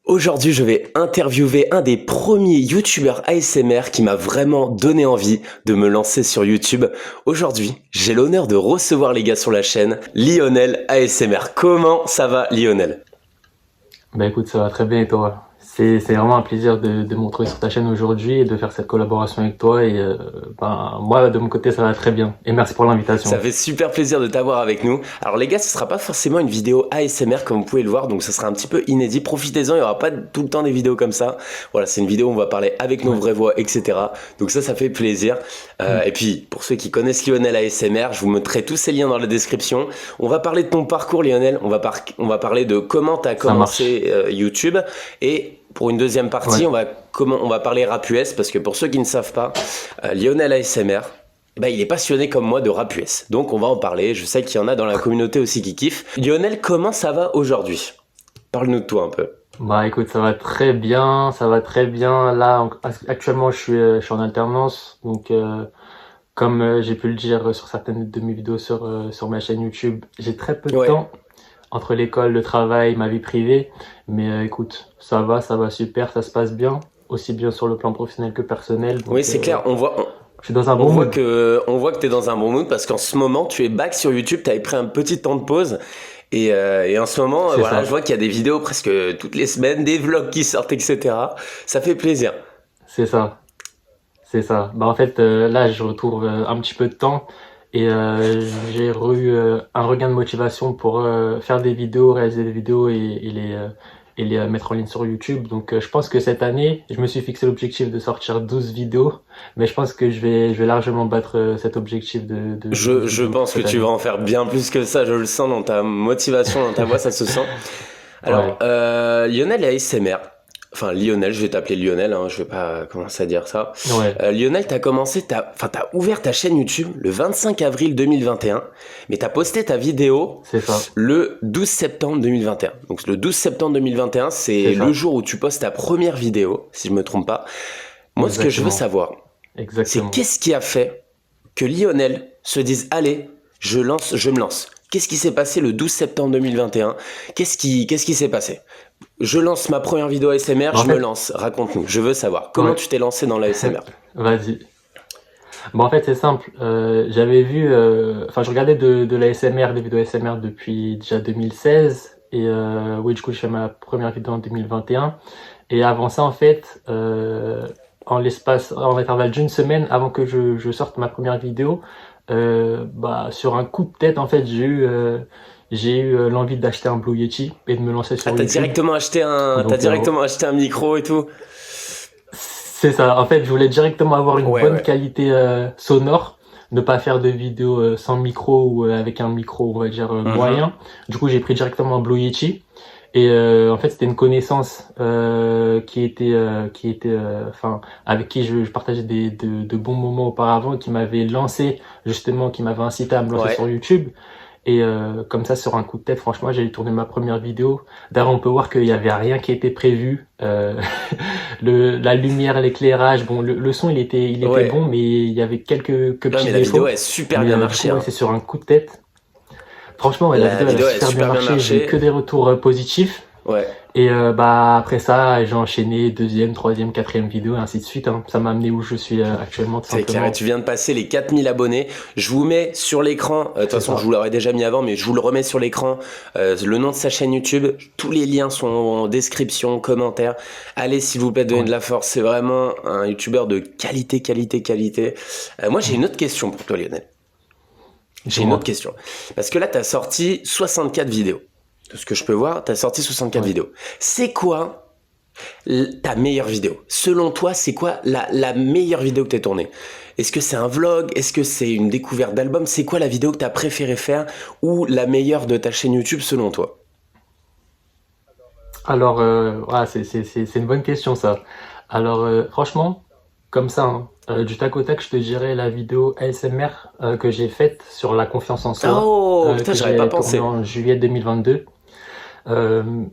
Aujourd'hui, je vais interviewer un des premiers youtubeurs ASMR qui m'a vraiment donné envie de me lancer sur YouTube. Aujourd'hui, j'ai l'honneur de recevoir les gars sur la chaîne, Lionel ASMR. Comment ça va, Lionel? Bah écoute, ça va très bien et toi? C'est vraiment un plaisir de me retrouver sur ta chaîne aujourd'hui et de faire cette collaboration avec toi et moi de mon côté ça va très bien et merci pour Ça l'invitation. fait super plaisir de t'avoir avec nous. Alors les gars, ce sera pas forcément une vidéo ASMR comme vous pouvez le voir, donc ça sera un petit peu inédit. Profitez-en, il y aura pas tout le temps des vidéos comme ça. Voilà, c'est une vidéo où on va parler avec nos Ouais. vraies voix, etc. Donc ça fait plaisir. Mm. Et puis, pour ceux qui connaissent Lionel ASMR, je vous mettrai tous ces liens dans la description. On va parler de ton parcours, Lionel. On va parler de comment tu as Ça marche. commencé YouTube. Et pour une deuxième partie, Ouais. on va parler rap US, parce que pour ceux qui ne savent pas, Lionel ASMR, bah, il est passionné comme moi de rap US. Donc on va en parler. Je sais qu'il y en a dans la communauté aussi qui kiffent. Lionel, comment ça va aujourd'hui? Parle-nous de toi un peu. Bah écoute, ça va très bien, ça va très bien. Là actuellement je suis en alternance donc comme j'ai pu le dire sur certaines de mes vidéos sur ma chaîne YouTube, j'ai très peu de Ouais. temps entre l'école, le travail, ma vie privée. Mais écoute, ça va super, ça se passe bien, aussi bien sur le plan professionnel que personnel. Oui, Donc c'est clair. On voit, je suis dans un on bon voit mood. que, on voit que t'es dans un bon mood parce qu'en ce moment, tu es back sur YouTube. T'avais pris un petit temps de pause. Et en ce moment, C'est voilà, je ça, vois qu'il y a des vidéos presque toutes les semaines, des vlogs qui sortent, etc. Ça fait plaisir. c'est ça, c'est ça. Bah en fait, là, je retrouve un petit peu de temps et j'ai eu un regain de motivation pour faire des vidéos, réaliser des vidéos et les mettre en ligne sur YouTube. Donc, je pense que cette année, je me suis fixé l'objectif de sortir 12 vidéos, mais je pense que je vais largement battre cet objectif de 12 Je vidéos pense que cette tu vas année. en faire bien plus que ça. Je le sens dans ta motivation, dans ta voix, ça se sent. Alors, Ouais, Lionel ASMR. Enfin, Lionel, je vais t'appeler Lionel, hein, je vais pas commencer à dire ça. ouais, Lionel, t'as ouvert ta chaîne YouTube le 25 avril 2021, mais t'as posté ta vidéo c'est ça, le 12 septembre 2021. Donc le 12 septembre 2021, c'est c'est le ça, jour où tu postes ta première vidéo, si je me trompe pas. Moi, ce que je veux exactement, savoir, c'est exactement. qu'est-ce qui a fait que Lionel se dise, allez, je me lance. Qu'est-ce qui s'est passé le 12 septembre 2021? Qu'est-ce qui s'est passé? Je lance ma première vidéo ASMR, Bah, en je me fait, lance. Raconte-nous. Je veux savoir. Comment ouais, tu t'es lancé dans l'ASMR? vas-y. Bon, en fait, c'est simple. J'avais vu, enfin, je regardais de l'ASMR, des vidéos ASMR depuis déjà 2016. Et oui, du coup, je fais ma première vidéo en 2021. Et avant ça, en fait, en intervalle d'une semaine avant que je sorte ma première vidéo, bah, sur un coup de tête, en fait, j'ai eu l'envie d'acheter un Blue Yeti et de me lancer Ah, sur YouTube. t'as Donc, directement acheté un micro et tout? c'est ça. En fait, je voulais directement avoir une Ouais, bonne ouais. qualité sonore, ne pas faire de vidéos sans micro ou avec un micro, on va dire Mhm. moyen. Du coup, j'ai pris directement un Blue Yeti. Et en fait, c'était une connaissance enfin, avec qui je partageais de bons moments auparavant, qui m'avait lancé justement, qui m'avait incité à me lancer sur Ouais. YouTube. Et comme ça, sur un coup de tête, franchement, j'ai tourné ma première vidéo. D'ailleurs, on peut voir qu'il y avait rien qui était prévu. La lumière, l'éclairage, bon, le son, il était bon, Ouais. mais il y avait quelques Ouais, mais petits la vidéo défauts. a super Mais bien du marché, coup, ouais, hein. c'est sur un coup de tête. Franchement, ouais, la La vidéo, elle a vidéo a super bien super bien marché. J'ai eu que marché. des retours positifs. Ouais. Et bah après ça, j'ai enchaîné deuxième, troisième, quatrième vidéo, et ainsi de suite, hein. Ça m'a amené où je suis actuellement, tout C'est clair, et simplement. tu viens de passer les 4000 abonnés. Je vous mets sur l'écran, de toute C'est façon je ça. vous l'aurais déjà mis avant, mais je vous le remets sur l'écran, le nom de sa chaîne YouTube. Tous les liens sont en description, commentaires. Allez s'il vous plaît, donner de Ouais. la force. C'est vraiment un YouTuber de qualité, qualité, qualité. Moi j'ai Mm. une autre question pour toi, Lionel. J'ai une autre Dis-moi. question. Parce que là, tu as sorti 64 vidéos. De ce que je peux voir, tu as sorti 64 Ouais. vidéos. C'est quoi ta meilleure vidéo? Selon toi, c'est quoi la meilleure vidéo que tu as tournée? Est-ce que c'est un vlog? Est-ce que c'est une découverte d'album? C'est quoi la vidéo que tu as préféré faire ou la meilleure de ta chaîne YouTube selon toi? Alors, c'est une bonne question ça. Alors, franchement, comme ça, hein, du tac au tac, je te dirais la vidéo ASMR que j'ai faite sur la confiance en soi, Oh, putain, que j'aurais pas j'ai tournée pensé. en juillet 2022.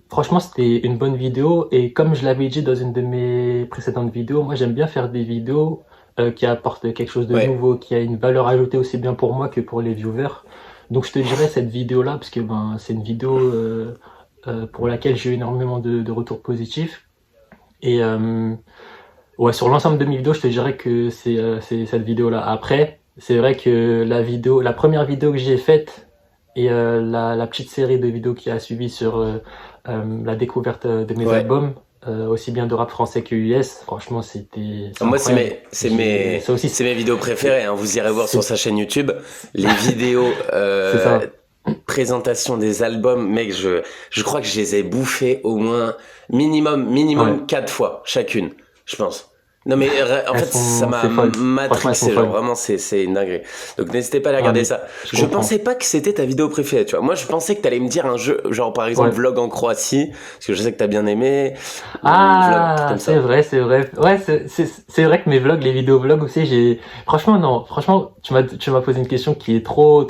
Franchement, c'était une bonne vidéo et comme je l'avais dit dans une de mes précédentes vidéos, moi j'aime bien faire des vidéos qui apportent quelque chose de Ouais. nouveau, qui a une valeur ajoutée aussi bien pour moi que pour les viewers. Donc je te dirais cette vidéo-là parce que ben c'est une vidéo pour laquelle j'ai eu énormément de retours positifs. Et ouais, sur l'ensemble de mes vidéos, je te dirais que c'est cette vidéo-là. Après, c'est vrai que la première vidéo que j'ai faite et la petite série de vidéos qui a suivi sur la découverte de mes Ouais. albums, aussi bien de rap français que US, franchement, c'est Moi, incroyable. Ça aussi, c'est mes vidéos préférées, hein. Vous irez voir sur c'est sa chaîne YouTube les vidéos c'est ça. présentation des albums. Mec, je crois que je les ai bouffées au moins Ouais, minimum 4 fois chacune, je pense. Non mais en fait ça m'a c'est folle. Franchement, elles sont matrixé, genre folles. vraiment c'est une dinguerie. Donc n'hésitez pas à aller Ouais, regarder mais ça. je Je comprends. pensais pas que c'était ta vidéo préférée, tu vois. Moi je pensais que t'allais me dire un jeu, genre par exemple Ouais. vlog en Croatie, parce que je sais que t'as bien aimé, ou vlog, un truc Ah, comme c'est ça. vrai, c'est vrai. Ouais, c'est vrai que mes vlogs, les vidéos vlogs aussi, franchement, non. Franchement, tu m'as posé une question qui est trop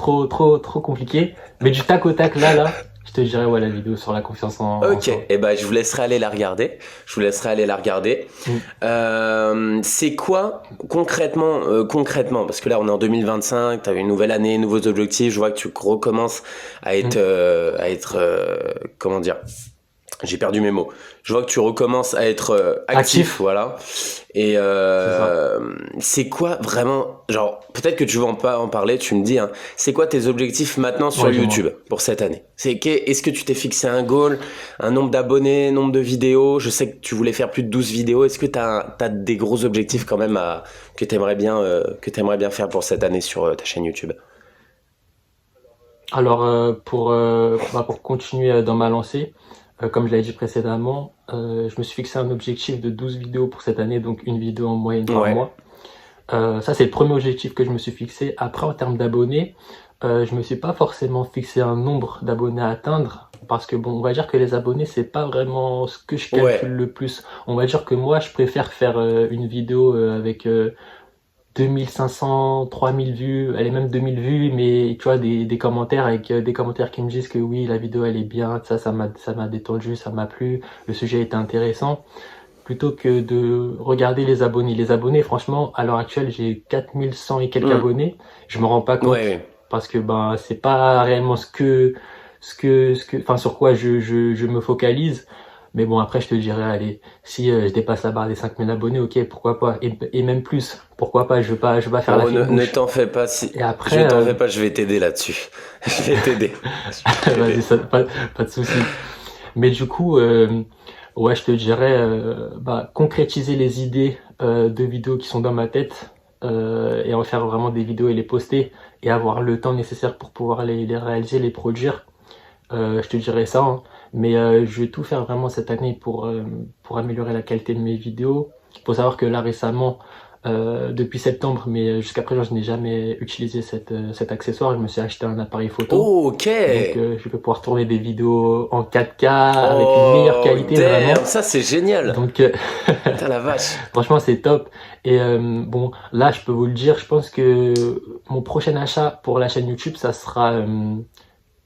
compliquée. Mais du tac au tac, là, je te dirais, ouais, la vidéo sur la confiance en Ok, soi. et ben je vous laisserai aller la regarder. Je vous laisserai aller la regarder. Mm, C'est quoi concrètement, parce que là on est en 2025, t'as une nouvelle année, nouveaux objectifs, je vois que tu recommences mm. à être, comment dire, j'ai perdu mes mots. Je vois que tu recommences à être actif, Actif, voilà. Et c'est ça. c'est quoi vraiment, genre, peut-être que tu veux pas en parler, tu me dis, hein, c'est quoi tes objectifs maintenant sur Ouais, dis-moi. YouTube pour cette année? Est-ce que tu t'es fixé un goal, un nombre d'abonnés, nombre de vidéos? Je sais que tu voulais faire plus de 12 vidéos. Est-ce que t'as des gros objectifs quand même que t'aimerais bien faire pour cette année sur ta chaîne YouTube? Alors, pour continuer dans ma lancée, comme je l'avais dit précédemment, je me suis fixé un objectif de 12 vidéos pour cette année, donc une vidéo en moyenne par Ouais, mois. Ça, c'est le premier objectif que je me suis fixé. Après, en termes d'abonnés, je me suis pas forcément fixé un nombre d'abonnés à atteindre, parce que bon, on va dire que les abonnés, c'est pas vraiment ce que je calcule ouais. le plus. On va dire que moi, je préfère faire une vidéo avec 2500, 3000 vues, elle est même 2000 vues, mais tu vois, des commentaires avec des commentaires qui me disent que oui, la vidéo elle est bien, ça m'a détendu, ça m'a plu, le sujet était intéressant, plutôt que de regarder les abonnés. Les abonnés, franchement, à l'heure actuelle, j'ai 4100 et quelques Hmm. abonnés, je me rends pas Ouais, compte, ouais. parce que ben, c'est pas réellement enfin, sur quoi je me focalise. Mais bon, après, je te dirais, allez, si je dépasse la barre des 5000 abonnés, ok, pourquoi pas, et même plus, pourquoi pas, je vais pas faire la Oh, fine ne bouche. t'en fais pas si. Et Je après, t'en fais pas, je vais t'aider là-dessus. Je vais t'aider. Je vais vas-y, t'aider. pas de souci. Mais du coup, ouais, je te dirais, concrétiser les idées de vidéos qui sont dans ma tête et en faire vraiment des vidéos et les poster et avoir le temps nécessaire pour pouvoir les réaliser, les produire. Je te dirais ça, hein. Mais je vais tout faire vraiment cette année pour améliorer la qualité de mes vidéos. Il faut savoir que là récemment, depuis septembre, mais jusqu'à présent, je n'ai jamais utilisé cet accessoire. Je me suis acheté un appareil photo. Oh, ok. Donc je vais pouvoir tourner des vidéos en 4K avec une meilleure Oh, qualité damn, vraiment. ça c'est génial. Donc Putain la vache. franchement c'est top. Et bon là je peux vous le dire, je pense que mon prochain achat pour la chaîne YouTube ça sera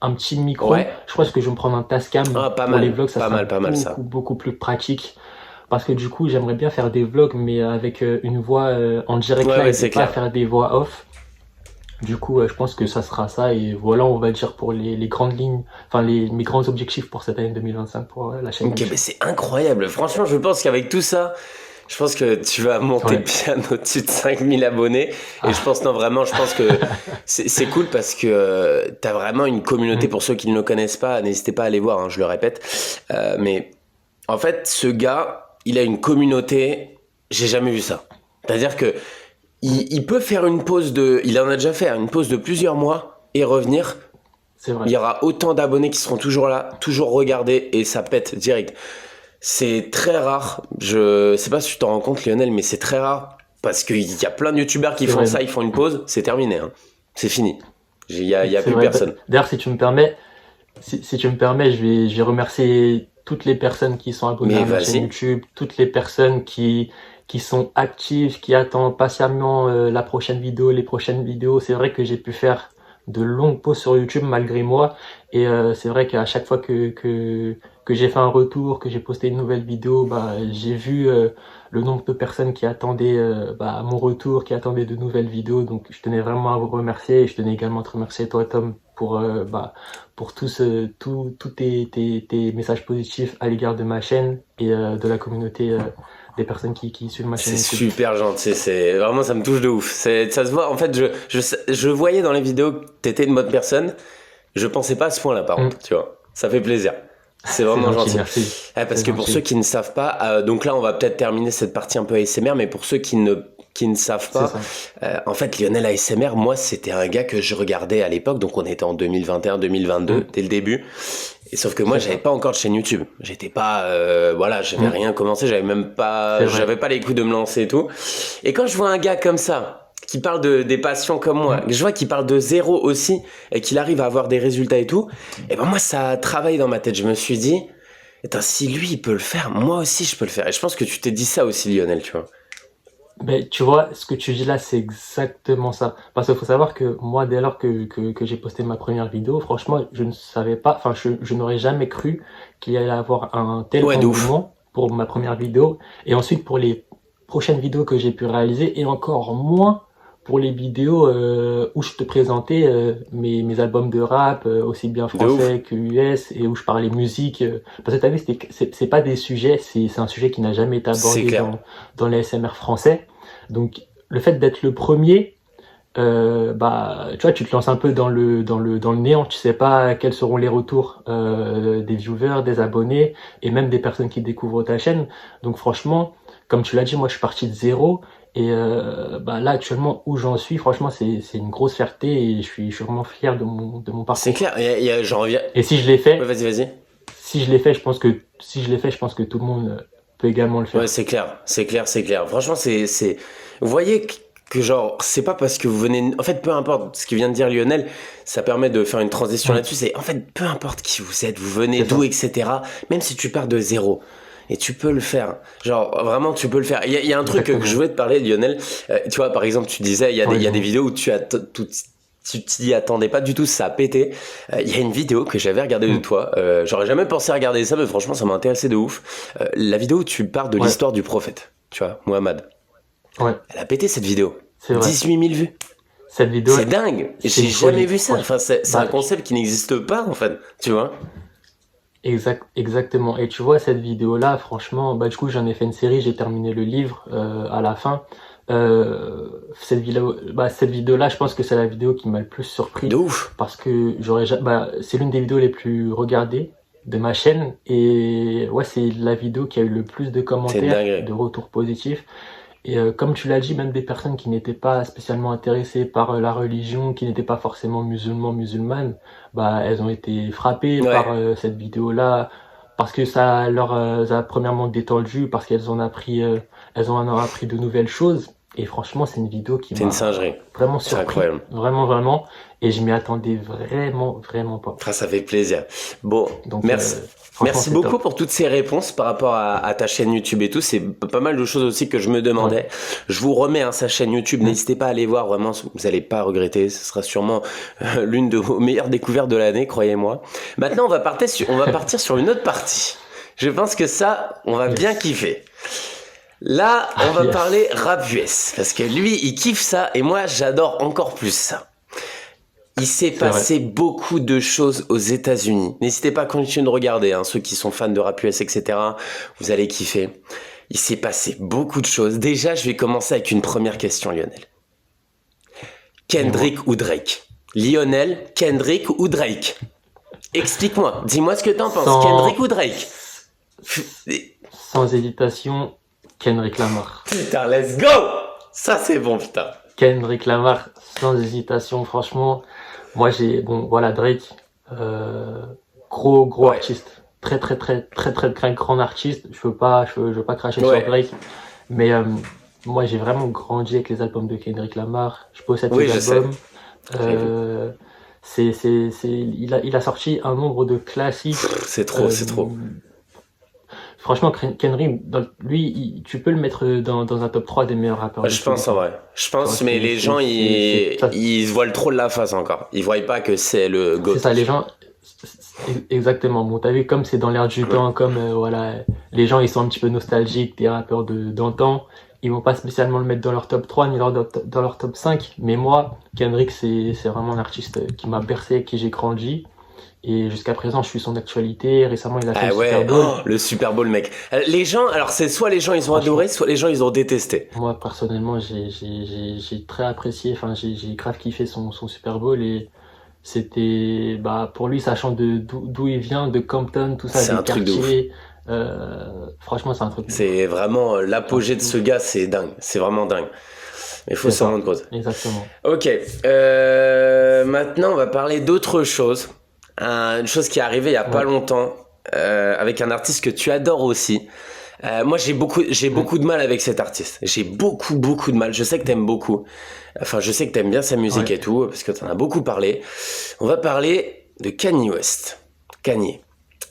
un petit micro. Ouais. Je pense que je vais me prendre un Tascam Ah, pour les vlogs, ça sera pas mal ça. beaucoup plus pratique. Parce que du coup, j'aimerais bien faire des vlogs, mais avec une voix en direct Ouais, live et c'est pas clair. faire des voix off. Du coup, je pense que ça sera ça. Et voilà, on va dire pour les grandes lignes, enfin mes grands objectifs pour cette année 2025 pour la chaîne Ok, mais YouTube. c'est incroyable. Franchement, je pense qu'avec tout ça, je pense que tu vas monter Ouais. bien au-dessus de 5000 abonnés. Et je Ah. pense, non, vraiment, je pense que c'est cool parce que t'as vraiment une communauté. Mm. Pour ceux qui ne le connaissent pas, n'hésitez pas à aller voir, hein, je le répète. Mais en fait, ce gars, il a une communauté, j'ai jamais vu ça. C'est-à-dire que il peut faire une pause il en a déjà fait, hein, une pause de plusieurs mois et revenir. C'est vrai. Il y aura autant d'abonnés qui seront toujours là, toujours regardés et ça pète direct. C'est très rare. Je sais pas si tu t'en rends compte, Lionel, mais c'est très rare parce qu'il y a plein de youtubeurs qui C'est font vrai. ça, ils font une pause, c'est terminé, hein. C'est fini. Il y a C'est plus vrai. personne. D'ailleurs, si tu me permets, si tu me permets, je vais remercier toutes les personnes qui sont abonnées Mais à ma chaîne vas-y. YouTube, toutes les personnes qui sont actives, qui attendent patiemment la prochaine vidéo, les prochaines vidéos. C'est vrai que j'ai pu faire de longues pauses sur YouTube malgré moi. Et c'est vrai qu'à chaque fois que j'ai fait un retour, que j'ai posté une nouvelle vidéo, bah, j'ai vu le nombre de personnes qui attendaient bah, mon retour, qui attendaient de nouvelles vidéos. Donc, je tenais vraiment à vous remercier et je tenais également à te remercier toi, Tom, bah, pour tous tes messages positifs à l'égard de ma chaîne et de la communauté des personnes qui suivent ma chaîne C'est YouTube. super gentil, c'est vraiment ça me touche de ouf. Ça se voit. En fait, je voyais dans les vidéos que t'étais une bonne personne. Je pensais pas à ce point-là, par Mm. contre, tu vois. Ça fait plaisir. C'est C'est vraiment gentil, gentil. merci. Parce C'est que pour ceux gentil. qui ne savent pas, donc là, on va peut-être terminer cette partie un peu ASMR, mais pour ceux qui ne savent C'est pas, ça. en fait, Lionel ASMR, moi, c'était un gars que je regardais à l'époque, donc on était en 2021-2022, Mm. dès le début. Et sauf que moi, C'est j'avais ça. pas encore de chaîne YouTube. J'étais pas, voilà, j'avais Mm. rien commencé, C'est vrai. j'avais pas les coups de me lancer et tout. Et quand je vois un gars comme ça, qui parle des passions comme moi, Mm. je vois qu'il parle de zéro aussi, et qu'il arrive à avoir des résultats et tout, et ben moi, ça a travaillé dans ma tête. Je me suis dit, attends, si lui, il peut le faire, moi aussi, je peux le faire. Et je pense que tu t'es dit ça aussi, Lionel, tu vois. Mais tu vois, ce que tu dis là, c'est exactement ça. Parce qu'il faut savoir que moi, dès lors que j'ai posté ma première vidéo, franchement, je ne savais pas, enfin, je n'aurais jamais cru qu'il y allait avoir un tel Ouais, de ouf. engouement pour ma première vidéo. Et ensuite, pour les prochaines vidéos que j'ai pu réaliser, et encore moins pour les vidéos où je te présentais mes albums de rap, aussi bien De ouf. français que US, et où je parlais musique. Parce que t'as vu, c'est pas des sujets, c'est un sujet qui n'a jamais été C'est abordé clair. dans les SMR français. Donc, le fait d'être le premier, bah, tu vois, tu te lances un peu dans le néant. Tu sais pas quels seront les retours des viewers, des abonnés et même des personnes qui découvrent ta chaîne. Donc, franchement, comme tu l'as dit, moi, je suis parti de zéro. Et bah, là, actuellement, où j'en suis, franchement, c'est une grosse fierté et je suis vraiment fier de mon C'est parcours. clair. J'en reviens. Et si je l'ai Ouais, fait, vas-y. si je l'ai fait, je pense que si je l'ai fait, je pense que tout le monde peut également le Ouais, faire. c'est clair. C'est clair, c'est clair. Franchement, vous voyez que genre, c'est pas parce que vous venez, en fait, peu importe ce qu'il vient de dire Lionel, ça permet de faire une transition Mm, là-dessus. C'est, en fait, peu importe qui vous êtes, vous venez c'est d'où, ça. etc. Même si tu pars de zéro. Et tu peux le faire. Genre, vraiment, tu peux le faire. Il y a un truc que je Exactement. voulais te parler, Lionel. Tu vois, par exemple, tu disais, Ouais, il y a des dis-moi. vidéos où tu t'y attendais pas du tout, ça a pété. Il y a une vidéo que j'avais regardée de Mm, toi. J'aurais jamais pensé à regarder ça, mais franchement, ça m'a intéressé de ouf. La vidéo où tu parles de ouais, l'histoire du prophète. Tu vois, Muhammad. ouais, Elle a pété cette vidéo. c'est vrai. 18 000 vues. Cette vidéo, C'est dingue. c'est J'ai une jamais folie. vu ça. Enfin, c'est un Bah, concept qui n'existe pas, en fait. Tu vois? exactement. Et tu vois, cette vidéo-là, franchement, bah, du coup, j'en ai fait une série, j'ai terminé le livre à la fin. Cette vidéo-là, je pense que c'est la vidéo qui m'a le plus De surpris ouf. parce que bah, c'est l'une des vidéos les plus regardées de ma chaîne et ouais, c'est la vidéo qui a eu le plus de C'est une commentaires, dinguerie. de retours positifs. Et comme tu l'as dit, même des personnes qui n'étaient pas spécialement intéressées par la religion, qui n'étaient pas forcément musulmanes, bah elles ont été frappées par Ouais. cette vidéo-là, parce que ça leur a premièrement détendu, parce elles en ont appris de nouvelles choses. Et franchement, c'est une vidéo qui C'est une m'a singerie. vraiment C'est surpris, incroyable. vraiment, vraiment. Et je m'y attendais vraiment pas. Ah, ça fait plaisir. Bon, Donc merci. franchement, Merci c'est beaucoup top. pour toutes ces réponses par rapport à ta chaîne YouTube et tout. C'est pas mal de choses aussi que je me Ouais. demandais. Je vous remets sa chaîne YouTube. Mm. N'hésitez pas à aller voir. Vraiment, vous n'allez pas regretter. Ce sera sûrement l'une de vos meilleures découvertes de l'année, croyez-moi. Maintenant, on va partir sur une autre partie. Je pense que ça, on va bien Yes. kiffer. Là, on va Yes. parler rap US. Parce que lui, il kiffe ça et moi, j'adore encore plus ça. Il s'est C'est vrai. passé beaucoup de choses aux États-Unis. N'hésitez pas à continuer de regarder, hein, ceux qui sont fans de rap US, etc. Vous allez kiffer. Il s'est passé beaucoup de choses. Déjà, je vais commencer avec une première question, Lionel. Dis-moi. Kendrick ou Drake? Lionel, Kendrick ou Drake? Explique-moi. Dis-moi ce que t'en penses. Kendrick Sans, ou Drake? sans hésitation, Kendrick Lamar. Putain, let's go! Ça, c'est bon, putain. Kendrick Lamar, sans hésitation, franchement. Moi, bon, voilà, Drake, gros Ouais. artiste. Très grand artiste. Je veux pas cracher Ouais. sur Drake. Mais, moi, j'ai vraiment grandi avec les albums de Kendrick Lamar. Je possède Oui, ses je sais. albums. J'ai vu. Il a sorti un nombre de classiques. C'est trop, c'est trop. Franchement, Kendrick, tu peux le mettre dans un top 3 des meilleurs rappeurs de Je tous les pense en temps. vrai. Je Tu vois, pense, mais les gens, ça, ils se voilent trop de la face encore. Ils voient pas que c'est le GOAT. c'est ça, les gens, Exactement. Bon, t'as vu, comme c'est dans l'air du Ouais. temps, comme voilà, les gens ils sont un petit peu nostalgiques des rappeurs d'antan, ils vont pas spécialement le mettre dans leur top 3 ni dans leur top 5. Mais moi, Kendrick, c'est vraiment un artiste qui m'a bercé, avec qui j'ai grandi. Et jusqu'à présent, je suis son actualité. Récemment, il a fait le Ah Super ouais, Bowl. oh, le Super Bowl, mec. Les gens, alors c'est soit les gens ils ont adoré, Franchement, soit les gens ils ont détesté. moi personnellement, j'ai très apprécié, enfin, j'ai grave kiffé son Super Bowl et c'était, bah, pour lui, sachant d'où il vient, de Compton, tout ça, C'est des un truc de ouf. quartiers, franchement, c'est un truc de ouf. C'est vraiment C'est un l'apogée truc de de ce ouf. gars, c'est dingue. C'est vraiment dingue. Mais il faut C'est s'en ça, rendre compte. exactement. Ok, maintenant on va parler d'autre chose. Une chose qui est arrivée il y a pas Ouais. longtemps avec un artiste que tu adores aussi. Moi j'ai Mm. beaucoup de mal avec cet artiste. J'ai beaucoup de mal. Je sais que t'aimes beaucoup. Enfin, je sais que t'aimes bien sa musique Ouais. et tout parce que t'en as beaucoup parlé. On va parler de Kanye West. Kanye.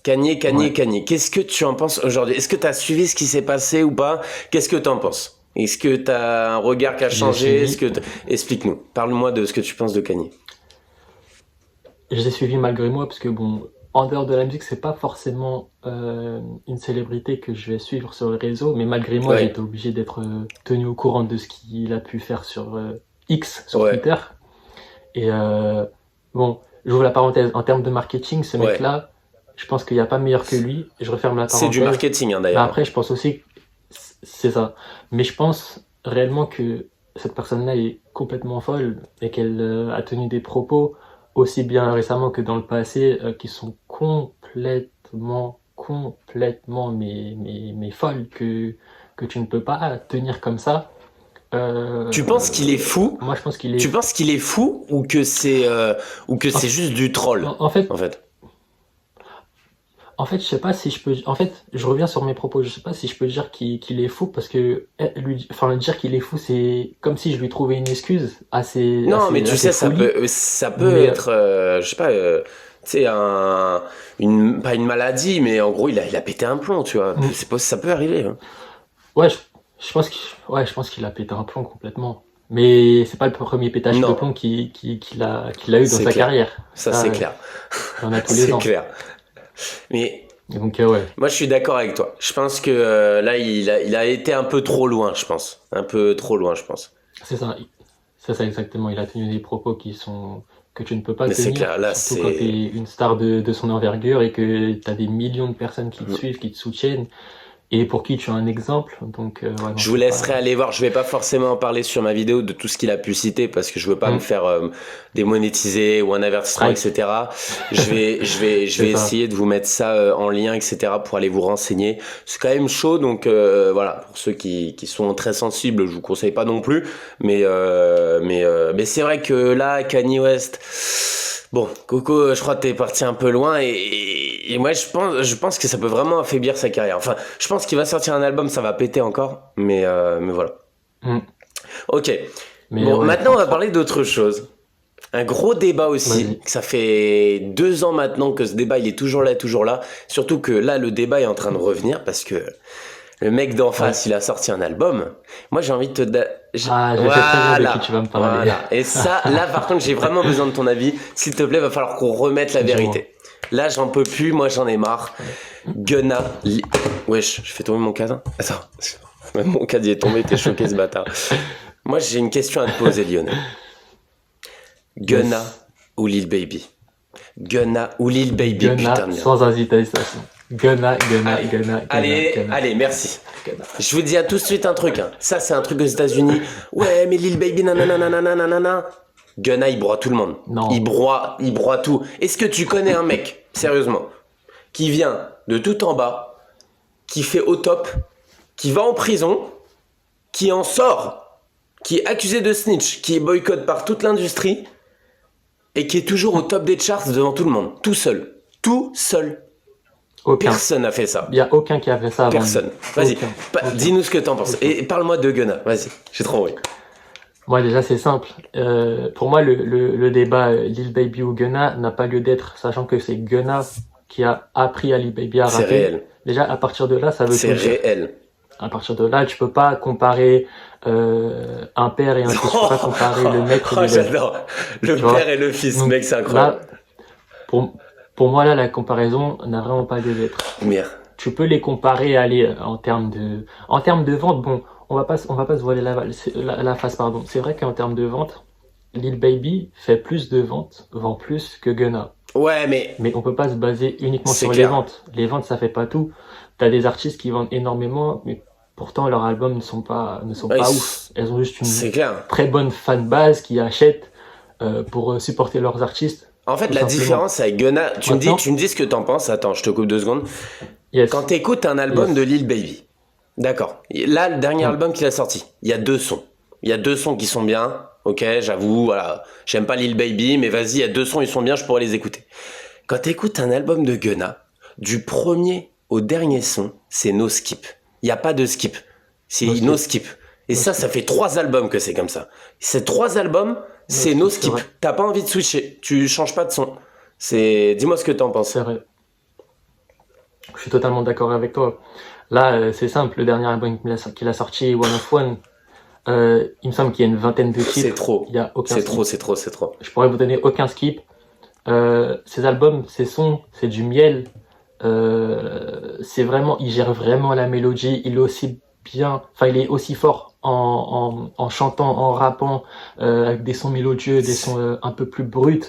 Ouais. Kanye. Qu'est-ce que tu en penses aujourd'hui? Est-ce que tu as suivi ce qui s'est passé ou pas? Qu'est-ce que tu en penses? Est-ce que tu as un regard qui a J'ai changé? Est-ce suivi, que Explique-nous. Parle-moi de ce que tu penses de Kanye. j'ai suivi malgré moi parce que bon, en dehors de la musique, c'est pas forcément une célébrité que je vais suivre sur les réseaux, mais malgré moi, j'ai Ouais, été obligé d'être tenu au courant de ce qu'il a pu faire sur X, sur ouais, Twitter. Et bon, j'ouvre la parenthèse. En termes de marketing, ce ouais. mec-là, je pense qu'il n'y a pas meilleur que lui. Je referme la C'est du parenthèse. marketing hein, Mais d'ailleurs. après, je pense aussi que c'est ça. Mais je pense réellement que cette personne-là est complètement folle et qu'elle a tenu des propos aussi bien récemment que dans le passé qui sont complètement, mais folles que tu ne peux pas tenir comme ça. Tu penses qu'il est Euh, fou? Moi, je pense qu'il Tu est. penses qu'il est fou ou que En, c'est juste du troll en fait, en fait? En fait, je sais pas si je peux. En fait, je reviens sur mes propos. Je sais pas si je peux dire qu'il est fou parce que lui, enfin, dire qu'il est fou, c'est comme si je lui trouvais une excuse Non, mais à tu ses sais, folies. ça peut Mais être, je sais pas, tu sais, pas une maladie, mais en gros, il a pété un plomb, tu vois. mm, Ça peut arriver. Hein. ouais, je pense qu'il a pété un plomb complètement. Mais c'est pas le premier pétage de Non, plomb qu'il a eu dans c'est sa clair. carrière. Ça, Ça, c'est clair. il y en a tous les C'est ans. clair. Mais Et donc, ouais, moi, je suis d'accord avec toi. Je pense que là, il a été un peu trop loin, je pense. Un peu trop loin, je pense. c'est ça. C'est ça exactement. Il a tenu des propos que tu ne peux pas Mais c'est tenir, clair, là, surtout quand tu c'est... es une star de son envergure et que tu as des millions de personnes qui te suivent, qui te soutiennent et pour qui tu as un exemple. Donc, ouais, non, Je vous c'est laisserai pas. aller voir. Je vais pas forcément en parler sur ma vidéo de tout ce qu'il a pu citer parce que je veux pas me Hmm, faire démonétiser ou un avertissement, strike. etc. Je C'est vais ça. essayer de vous mettre ça en lien, etc. pour aller vous renseigner. C'est quand même chaud, donc voilà. Pour ceux qui sont très sensibles, je vous conseille pas non plus. Mais c'est vrai que là, Kanye West. Bon, Coco, je crois que t'es parti un peu loin et moi je pense que ça peut vraiment affaiblir sa carrière. Enfin, je pense qu'il va sortir un album, ça va péter encore, mais voilà. Hmm. Ok. Mais Bon, ouais, maintenant on va parler d'autre chose. Un gros débat aussi. vas-y. Ça fait 2 ans maintenant que ce débat il est toujours là, toujours là. Surtout que là le débat est en train de revenir parce que le mec d'en Ouais. face il a sorti un album. Moi j'ai envie de Ah, je sais très bien de qui tu Voilà, vas me parler. voilà. Et ça, là par contre j'ai vraiment besoin de ton avis. S'il te plaît, va falloir qu'on remette la Dis-moi. vérité. Là j'en peux plus, moi j'en ai marre. Gunna. Wesh, je fais tomber mon cadenas. Attends, même mon cadenas est tombé, t'es choqué ce bâtard. Moi j'ai une question à te poser, Lionel. Gunna Yes. ou Lil Baby? Gunna ou Lil Baby, putain Gunna de merde. sans hésitation. Allez, Gunna. allez, merci. Gunna. Je vous dis à tout de suite un truc. Hein. Ça, c'est un truc aux États-Unis. Ouais, mais Lil Baby, nanana, nanana, nanana. Gunna, il broie tout le monde. Non. Il broie tout. Est-ce que tu connais un mec, sérieusement, qui vient de tout en bas, qui fait au top, qui va en prison, qui en sort, qui est accusé de snitch, qui est boycott par toute l'industrie et qui est toujours au top des charts devant tout le monde, tout seul. Tout seul. Aucun. Personne n'a fait ça. Il n'y a aucun qui a fait ça avant lui. Personne. Vas-y, Aucun. Aucun. dis-nous ce que t'en penses. Aucun. Et parle-moi de Gunna. Vas-y, j'ai trop envie. Moi, déjà, c'est simple. Pour moi, le débat Lil Baby ou Gunna n'a pas lieu d'être, sachant que c'est Gunna qui a appris à Lil Baby à C'est rapper. réel. Déjà, à partir de là, ça veut tout C'est dire. réel. À partir de là, tu peux pas comparer un père et un fils. Tu peux pas comparer le maître et Oh, l'élève. j'adore. Le Tu vois? père et le fils, Donc mec, c'est incroyable. là, pour, pour moi, là, la comparaison n'a vraiment pas lieu d'être. Bien. Tu peux les comparer, allez, en termes de vente, bon, on va pas se voiler la face, pardon. C'est vrai qu'en termes de vente, Lil Baby fait plus de ventes, vend plus que Gunna. Ouais, mais Mais on peut pas se baser uniquement c'est sur les clair. ventes. Les ventes, ça fait pas tout. T'as des artistes qui vendent énormément, mais pourtant leurs albums ne sont Ouais, pas ouf. Elles ont juste une c'est clair. très bonne fanbase qui achète pour supporter leurs artistes, En fait, tout la simplement. différence avec Gunna, Maintenant, tu me dis ce que t'en penses. Attends, je te coupe 2 secondes. Quand yes, t'écoutes un album de yes. Lil Baby, d'accord. Là, le dernier Hmm. album qu'il a sorti, il y a 2 sons. Il y a 2 sons qui sont bien. Ok, j'avoue, voilà. J'aime pas Lil Baby, mais vas-y, il y a 2 sons, ils sont bien, je pourrais les écouter. Quand t'écoutes un album de Gunna, du premier au dernier son, c'est no skip. Il n'y a pas de skip. C'est No no skip, skip. Et no ça skip, fait 3 albums que c'est comme ça. Ces 3 albums, no c'est no skip, c'est skip. vrai, T'as pas envie de switcher. Tu changes pas de son. C'est, dis-moi ce que t'en c'est penses. vrai. Je suis totalement d'accord avec toi. Là, c'est simple, le dernier album qu'il a sorti, One of One, il me semble qu'il y a une vingtaine de C'est titres, trop. il y a aucun C'est trop, skip. c'est trop, c'est trop. Je pourrais vous donner aucun skip. Ces albums, ces sons, c'est du miel. C'est vraiment, il gère vraiment la mélodie. Il est aussi bien, enfin, il est aussi fort en chantant, en rappant, avec des sons mélodieux, des sons un peu plus bruts.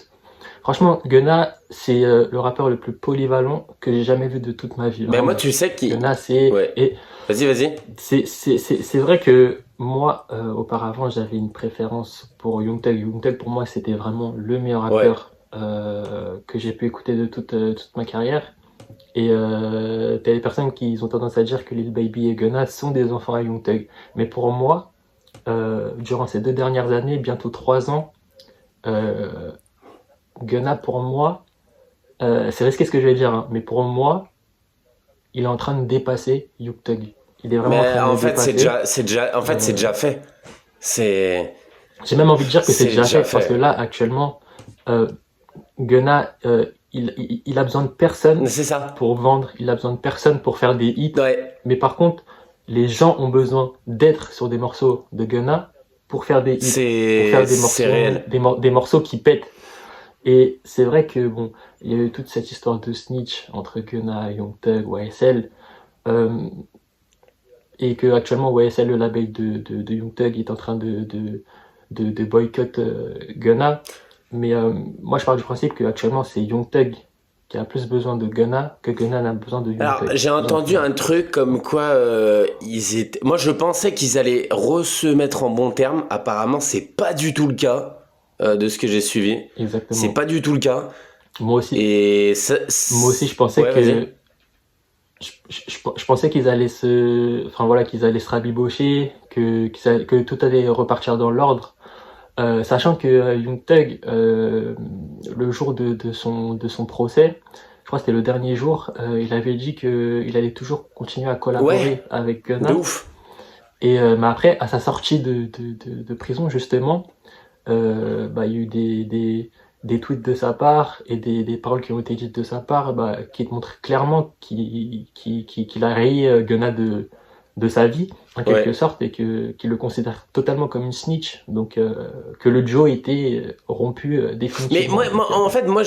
Franchement, Gunna, c'est le rappeur le plus polyvalent que j'ai jamais vu de toute ma vie, Ben moi, vraiment. tu sais qui. Gunna, c'est Ouais. et Vas-y, vas-y. c'est vrai que moi, auparavant, j'avais une préférence pour Young Thug. Young Thug, pour moi, c'était vraiment le meilleur Ouais. rappeur que j'ai pu écouter de toute ma carrière. Et t'as des personnes qui ont tendance à dire que Lil Baby et Gunna sont des enfants à Young Thug. Mais pour moi, durant ces 2 dernières années, bientôt 3 ans, euh, Gunna, pour moi, c'est risqué ce que je vais dire, hein, mais pour moi, il est en train de dépasser Young Thug. Il est vraiment en Mais train de en le fait, dépasser. en fait, c'est Euh, déjà fait. C'est, J'ai même envie de dire que c'est c'est déjà déjà fait parce que fait. là, actuellement, euh, Gunna, il a besoin de personne C'est ça. pour vendre, il a besoin de personne pour faire des hits. Ouais. Mais par contre, les gens ont besoin d'être sur des morceaux de Gunna pour faire des hits, pour faire C'est réel. des morceaux qui pètent. Et c'est vrai que bon, il y a eu toute cette histoire de snitch entre Gunna, Young Thug, YSL, euh, et que actuellement YSL, le label de Young Thug, est en train de boycott Gunna. Mais moi, je pars du principe que actuellement, c'est Young Thug qui a plus besoin de Gunna que Gunna n'a besoin de Young Alors, Thug, j'ai tout entendu simplement. un truc comme quoi ils étaient. Moi, je pensais qu'ils allaient se mettre en bon terme. Apparemment, c'est pas du tout le cas de ce que j'ai suivi. C'est Exactement. pas du tout le cas. Moi aussi, Et moi aussi, je pensais ouais, vas-y. que je pensais qu'ils allaient enfin voilà, qu'ils allaient se rabibocher, que tout allait repartir dans l'ordre. Sachant que Young Thug, le jour de son procès, je crois que c'était le dernier jour, il avait dit qu'il allait toujours continuer à Ouais, collaborer avec de Gunna. ouf. Et mais après, à sa sortie de prison, justement, bah, il y a eu des tweets de sa part et des paroles qui ont été dites de sa part bah, qui montrent clairement qu'il a rayé Gunna de sa vie, en quelque Ouais. sorte, et qu'il le considère totalement comme une snitch. Donc, que le duo était rompu Mais définitivement. Donc, en fait, moi,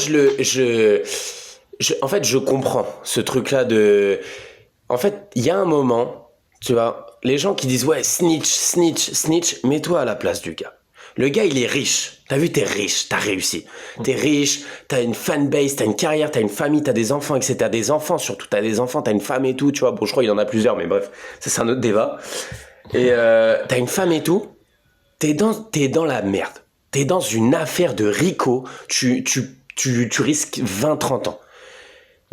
en fait, je comprends ce truc-là de. En fait, il y a un moment, tu vois, les gens qui disent ouais, snitch, snitch, snitch, mets-toi à la place du gars. Le gars, il est riche. T'as vu, t'es riche, t'as réussi. T'es riche, t'as une fanbase, t'as une carrière, t'as une famille, t'as des enfants, etc. T'as des enfants, surtout, t'as des enfants, t'as une femme et tout, tu vois. Bon, je crois qu'il y en a plusieurs, mais bref, ça c'est un autre débat. Et t'as une femme et tout, t'es dans la merde. T'es dans une affaire de RICO, tu risques 20 30 ans.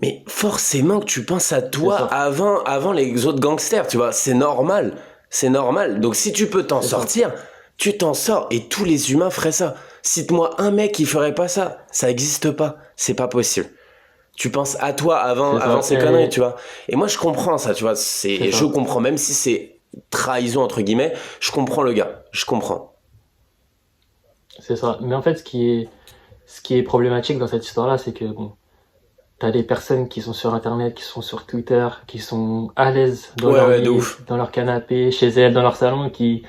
Mais forcément que tu penses à c'est toi ça, avant les autres gangsters, tu vois. C'est normal. C'est normal. Donc si tu peux t'en c'est ça, sortir, tu t'en sors et tous les humains feraient ça. Cite-moi un mec qui ferait pas ça. Ça existe pas. C'est pas possible. Tu penses à toi c'est avant ça, ces conneries, tu vois. Et moi je comprends ça, tu vois. c'est Je ça, comprends, même si c'est trahison entre guillemets, je comprends le gars. Je comprends. c'est ça. Mais en fait, ce qui est problématique dans cette histoire-là, c'est que bon, t'as des personnes qui sont sur Internet, qui sont sur Twitter, qui sont à l'aise dans Ouais, leur ouais, de lit, ouf. dans leur canapé, chez elles, dans leur salon, qui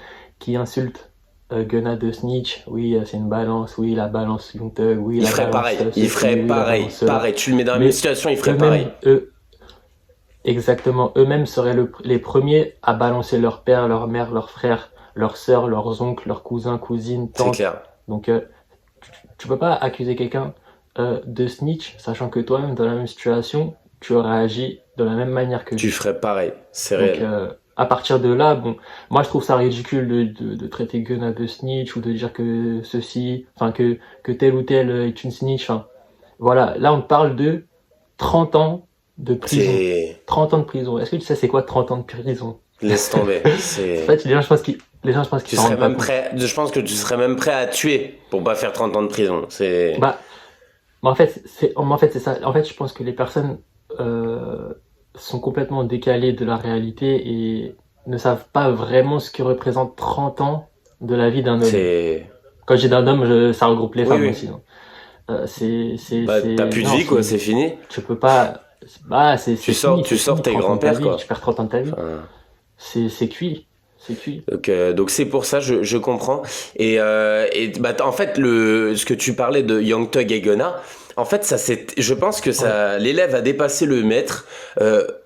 insultent. Gunna de Snitch, oui, c'est une balance, oui, la balance Young Thug, oui, Il la ferait balance pareil. Il ceci, ferait oui, la pareil. balance cela. Pareil. Tu le mets dans la même Mais situation, il ferait pareil. eux-mêmes, exactement, eux-mêmes seraient les premiers à balancer leur père, leur mère, leurs frères, leurs sœurs, leurs oncles, leurs cousins, cousines, C'est tantes. clair. Donc, tu peux pas accuser quelqu'un de snitch, sachant que toi-même, dans la même situation, tu aurais agi de la même manière que Tu lui. ferais pareil. C'est Donc, réel. à partir de là, bon, moi je trouve ça ridicule de traiter Gunna de snitch ou de dire que ceci, enfin que tel ou tel est une snitch. Enfin, voilà, là on parle de 30 ans de prison. C'est... 30 ans de prison. Est-ce que tu sais c'est quoi 30 ans de prison? Laisse tomber. En fait, les gens, je pense qu'ils Tu s'en serais rendent pas même compte. prêt... Je pense que tu serais même prêt à tuer pour pas faire 30 ans de prison. C'est... Bah, en fait, c'est ça. En fait, je pense que les personnes euh, sont complètement décalées de la réalité et ne savent pas vraiment ce que représente 30 ans de la vie d'un homme. C'est... Quand j'ai d'un homme, ça regroupe les Oui, femmes oui. aussi. Hein. Bah, t'as plus de Non, vie, quoi. C'est fini. tu peux pas. Bah, Tu c'est sors fini, tes 30 ans de ta grands-pères, vie, quoi. tu perds 30 ans de ta vie. Enfin, C'est cuit, c'est cuit. donc c'est pour ça, je comprends. Et bah, en fait, ce que tu parlais de Young Thug et Gunna, en fait, je pense que Ouais, ça, l'élève a dépassé le maître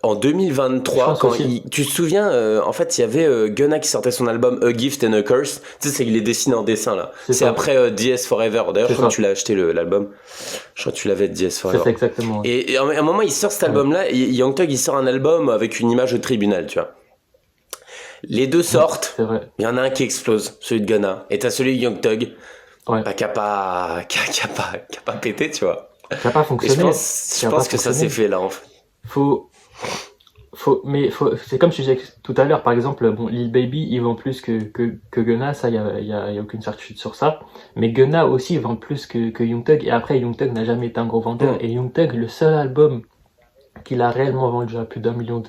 en je 2023 pense aussi. tu te souviens, en fait, il y avait Gunna qui sortait son album A Gift and a Curse. Tu sais, c'est il est dessiné en dessin là. C'est C'est ça, après DS Forever. D'ailleurs, je c'est crois que ça. tu l'as acheté l'album. Je crois que tu l'avais DS C'est Forever. ça exactement. Et à un moment, il sort cet Ouais. album-là. Et Young Thug, il sort un album avec une image au tribunal, tu vois. Les deux Ouais, sortent. c'est vrai. Il y en a un qui explose, celui de Gunna. Et t'as celui de Young Thug, Ouais. bah, qui a pas pété, tu vois. Ça n'a pas Et je fonctionné. pense, je Ça n'a pas pense que ça s'est fonctionné. fait là, en fait. Faut, c'est comme je disais tout à l'heure, par exemple, bon, Lil Baby, il vend plus que Gunna, ça, y a aucune certitude sur ça. Mais Gunna aussi vend plus que Young Thug. Et après, Young Thug n'a jamais été un gros vendeur. Mm. Et Young Thug, le seul album qu'il a réellement vendu à plus d'1 million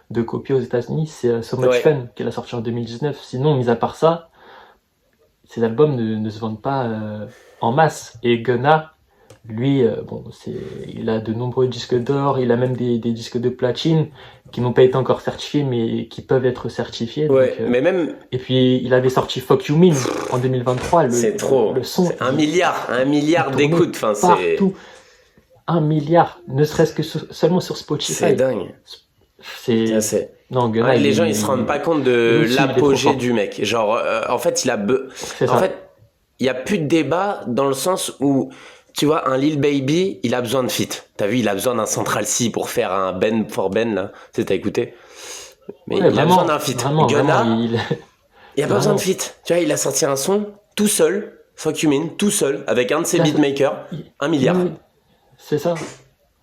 de copies aux États-Unis, c'est So Much Ouais, Fun, qu'il a sorti en 2019. Sinon, mis à part ça, ces albums ne se vendent pas en masse. Et Gunna, lui, bon, il a de nombreux disques d'or, il a même des disques de platine qui n'ont pas été encore certifiés, mais qui peuvent être certifiés. Donc, ouais. Mais même, et puis, il avait sorti Fuck You Mean en 2023. c'est trop. Le son, C'est un milliard tournait d'écoutes. Enfin, partout. 1 milliard, ne serait-ce que seulement sur c'est Spotify. dingue. C'est, non, Gunna, Ouais, les gens, ils se rendent pas compte de lui aussi, il est trop l'apogée fort. du mec. Genre, en fait, C'est en ça. fait, il y a plus de débat dans le sens où, tu vois, un Lil Baby, il a besoin de feat. T'as vu, il a besoin d'un Central C pour faire un Ben for Ben, là. Tu sais, t'as écouté? Mais Ouais, il a besoin d'un feat. vraiment, Gunna, il, il a pas besoin de vraiment, feat. Tu vois, il a sorti un son tout seul, Fuck You Mean, tout seul, avec un de ses là, beatmakers, il- 1 milliard. oui, c'est ça.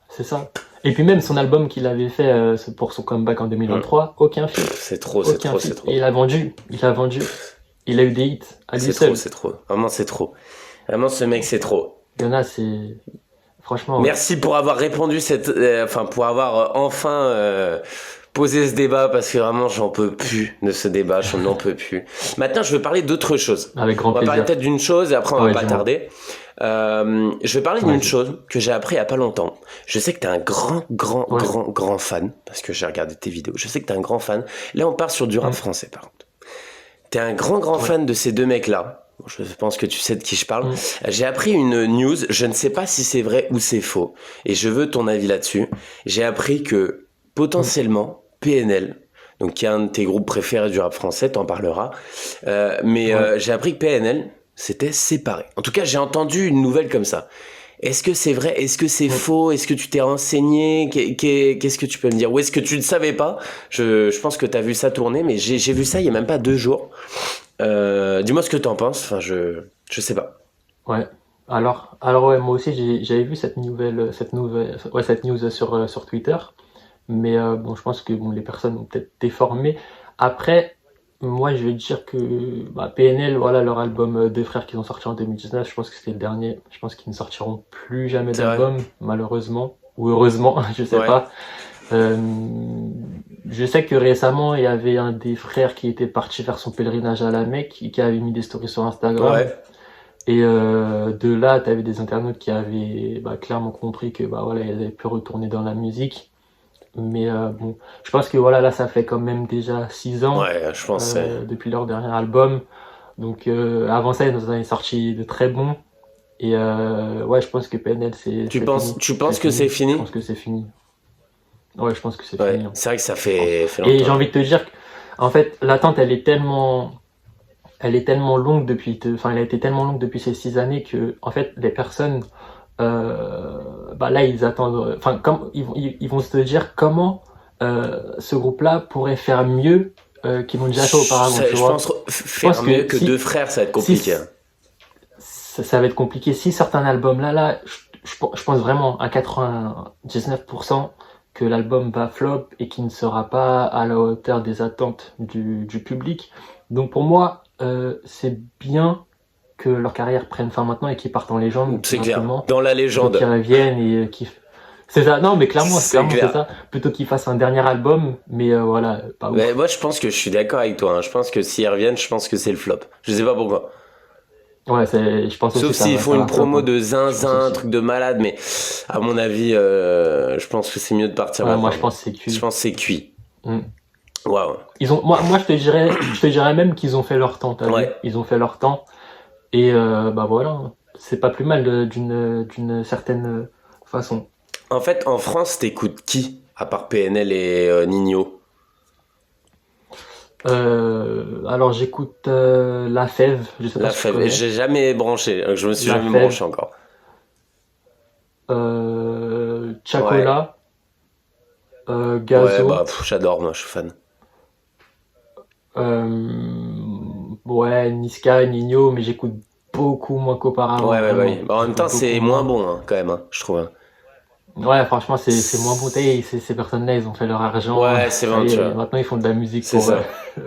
C'est ça. Et puis même son album qu'il avait fait pour son comeback en Mm. 2023, aucun feat. C'est trop, Aucun feat. c'est trop. Et il a vendu. Il a eu des hits à lui seul. C'est trop. Vraiment, c'est trop. Vraiment, ce mec, c'est trop. Gunna, c'est... Franchement, Merci pour avoir répondu pour avoir enfin posé ce débat parce que vraiment j'en peux plus de ce débat, je n'en peux plus. Maintenant, je veux parler d'autre chose. avec grand On va parler plaisir. peut-être d'une chose et après on va Ouais, pas dis-moi. tarder. Je vais parler d'une Vas-y. chose que j'ai appris il y a pas longtemps. Je sais que t'es un Ouais. grand fan parce que j'ai regardé tes vidéos. Je sais que t'es un grand fan. Là, on part sur du rap Mm. français par contre. T'es un grand Ouais. fan de ces deux mecs-là. Bon, je pense que tu sais de qui je parle. Mm. J'ai appris une news, je ne sais pas si c'est vrai ou c'est faux, et je veux ton avis là-dessus. J'ai appris que potentiellement PNL, donc qui est un de tes groupes préférés du rap français, t'en parleras, Ouais. j'ai appris que PNL s'était séparé. En tout cas, j'ai entendu une nouvelle comme ça. Est-ce que c'est vrai? Est-ce que c'est Mm. faux? Est-ce que tu t'es renseigné? Qu'est-ce que tu peux me dire? Ou est-ce que tu ne savais pas? Je pense que tu as vu ça tourner, mais j'ai vu ça il y a même pas 2 jours. Dis-moi ce que t'en penses. Enfin, je sais pas. Ouais. Alors ouais, moi aussi j'avais vu cette news sur Twitter, mais bon, je pense que bon, les personnes ont peut-être déformé. Après, moi, je vais dire que bah, PNL, voilà, leur album Deux frères qu'ils ont sorti en 2019, je pense que c'était le dernier. Je pense qu'ils ne sortiront plus jamais C'est vrai. d'album, malheureusement, ou heureusement, je sais Ouais. pas. Euh, je sais que récemment, il y avait un des frères qui était parti faire son pèlerinage à la Mecque, qui avait mis des stories sur Instagram. Ouais. Et de là, tu avais des internautes qui avaient clairement compris que bah voilà, ils avaient pu retourner dans la musique. Mais bon, je pense que voilà, là, ça fait quand même déjà 6 ans Ouais, je pense. depuis leur dernier album. Donc avant ça, ils nous en avaient sorti de très bons. Et ouais, je pense que PNL, c'est fini. Tu C'est penses que c'est fini. Je fini? pense que c'est fini. Ouais, je pense que c'est Ouais, fini, hein. c'est vrai que ça fait Et longtemps. j'ai envie de te dire, en fait, l'attente, elle est tellement longue enfin, elle a été tellement longue depuis ces 6 années que, en fait, les personnes, bah là, ils attendent, enfin, comme, ils vont se dire comment ce groupe-là pourrait faire mieux qu'ils l'ont déjà fait auparavant, tu Je vois. pense Je pense faire mieux que que deux frères, ça va être compliqué, si, hein. ça va être compliqué. Si certains albums là, je pense vraiment à 99% que l'album va flop et qu'il ne sera pas à la hauteur des attentes du public. Donc pour moi, c'est bien que leur carrière prenne fin maintenant et qu'ils partent en légende, tout C'est clair. simplement, Dans la plutôt qu'ils légende. reviennent et qu'ils... C'est ça, non mais C'est c'est clair. ça, plutôt qu'ils fassent un dernier album, mais voilà, pas Mais ouf. moi, je pense que je suis d'accord avec toi, hein. Je pense que s'ils reviennent, je pense que c'est le flop. Je sais pas pourquoi. Ouais, je pense aussi Sauf que s'ils font ça une va flop, promo hein. de Je pense zinzin, un aussi. truc de malade, mais à mon avis, je pense que c'est mieux de partir Ouais, moi maintenant. je pense que c'est Je cuit. pense que c'est cuit. Mm. Waouh. Moi, je te dirais même qu'ils ont fait leur temps, t'as vu? Ouais. Ils ont fait leur temps. Et bah voilà, hein. C'est pas plus mal d'une certaine façon. En fait, en France, t'écoutes qui? À part PNL et Nino. Alors j'écoute La Fève, je sais pas La si tu fève. connais. J'ai jamais branché. Je me suis La jamais Fève, branché encore. Ouais. Chacola, Ouais, bah, Gazo, j'adore, moi, je suis fan. ouais, Niska, Nino, mais j'écoute beaucoup moins Ouais, qu'auparavant, ouais, bah oui. vraiment. Bah, en même J'écoute temps, beaucoup c'est moins moins. bon, hein, quand même, hein, je trouve, hein. Ouais, franchement, c'est moins bon. Ces personnes-là, ils ont fait leur argent. Ouais, c'est Ça vrai, y tu est, vois. maintenant ils font de la musique C'est ça.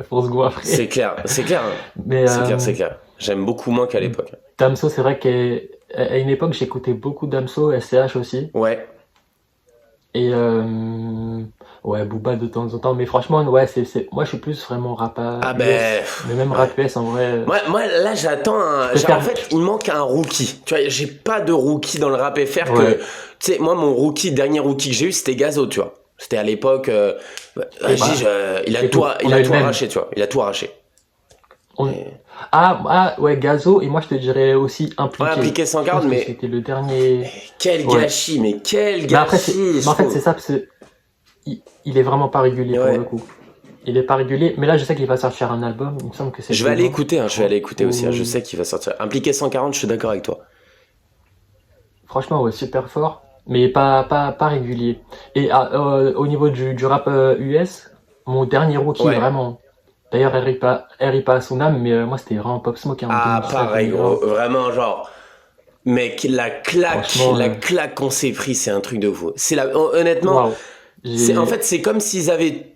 pour se C'est goinfrer. clair, c'est clair, hein. Mais C'est clair, c'est clair. J'aime beaucoup moins qu'à l'époque. Damso, c'est vrai qu'à une époque, j'écoutais beaucoup Damso, SCH aussi. Ouais. Et ouais, Booba de temps en temps. Mais franchement, ouais, moi je suis plus vraiment rap Ah ben, US. Mais même ouais. rap US, en vrai, Moi, là, j'attends je un. En préfère. fait, il manque un rookie. Tu vois, j'ai pas de rookie dans le rap FR que. Ouais. Tu sais, moi, mon dernier rookie que j'ai eu, c'était Gazo, tu vois. C'était à l'époque. Et Gige, bah, écoute, il on a a eu le tout même. arraché, tu vois. Il a tout arraché. On- Et- ouais, Gazo, et moi je te dirais aussi Ouais, Impliqué. impliqué sans Je garde, pense que mais c'était le dernier. quel Ouais. gâchis, mais quel Mais après, gâchis, je mais en fait, trouve. c'est ça, parce que il est vraiment pas régulier pour le Ouais. coup. Il est pas régulier, mais là je sais qu'il va sortir un album, il me semble que c'est Je vais aller demain, écouter, hein, je je vais aller crois. écouter aussi, hein, je sais qu'il va sortir. Impliqué 140, je suis d'accord avec toi. Franchement, ouais, super fort, mais pas régulier. Et au niveau du rap US, mon dernier rookie, Ouais. vraiment. D'ailleurs, Harry pas à son âme, mais moi c'était vraiment Pop Smoke hein, en Ah, pareil, gros. 2019-2020. Vraiment, genre. Mec, Franchement, la claque qu'on s'est pris, c'est un truc de fou. Honnêtement, waouh. en J'ai, fait, c'est comme s'ils avaient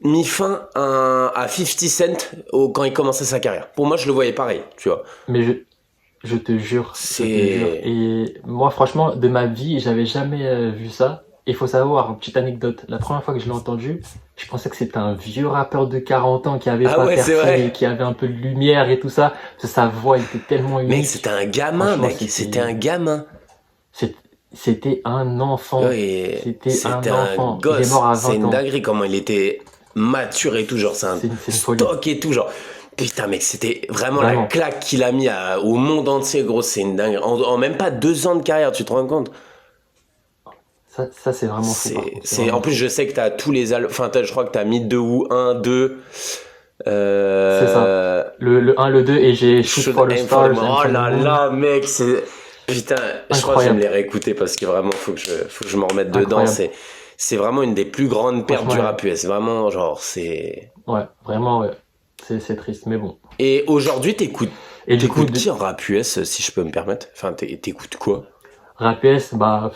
mis fin à 50 Cent quand il commençait sa carrière. Pour moi, je le voyais pareil, tu vois. mais je te jure, je te jure. C'est. Et moi, franchement, de ma vie, j'avais jamais vu ça. Il faut savoir, une petite anecdote, la première fois que je l'ai entendu, je pensais que c'était un vieux rappeur de 40 ans qui avait Ah pas ouais, c'est percé et vrai. qui avait un peu de lumière et tout ça. Parce que sa voix était tellement Mec, unique. c'était un gamin, Franchement, mec. C'était un gamin. c'est- c'était un enfant. Et C'était c'était un un enfant. Il est mort gosse. à C'est 20 une ans. dinguerie comment il était mature et tout. Genre, c'est un C'est une folie. stock et tout. Genre, putain, mec, c'était vraiment la Vraiment. claque qu'il a mis au monde entier, gros. C'est une dinguerie. En même pas 2 ans de carrière, tu te rends compte? Ça c'est vraiment fou par contre. C'est En vraiment plus, fou. je sais que t'as tous les albums. Enfin, je crois que t'as mis 2 ou un 2. C'est ça. Euh. Le un le 2 et j'ai Shoot Should for the Aim for the Stars Moon. and Oh for the là Moon. là, mec, c'est. Putain, je crois que je vais me Incroyable. les réécouter parce que vraiment, faut que je m'en remette dedans. Incroyable. C'est vraiment une des plus grandes pertes Franchement, du rap US. Vraiment, genre, c'est. ouais, vraiment, ouais. C'est triste, mais bon. Et aujourd'hui, Et du coup, t'écoutes qui en rap US, si je peux me permettre? Enfin, t'écoutes quoi? Rap US, bah,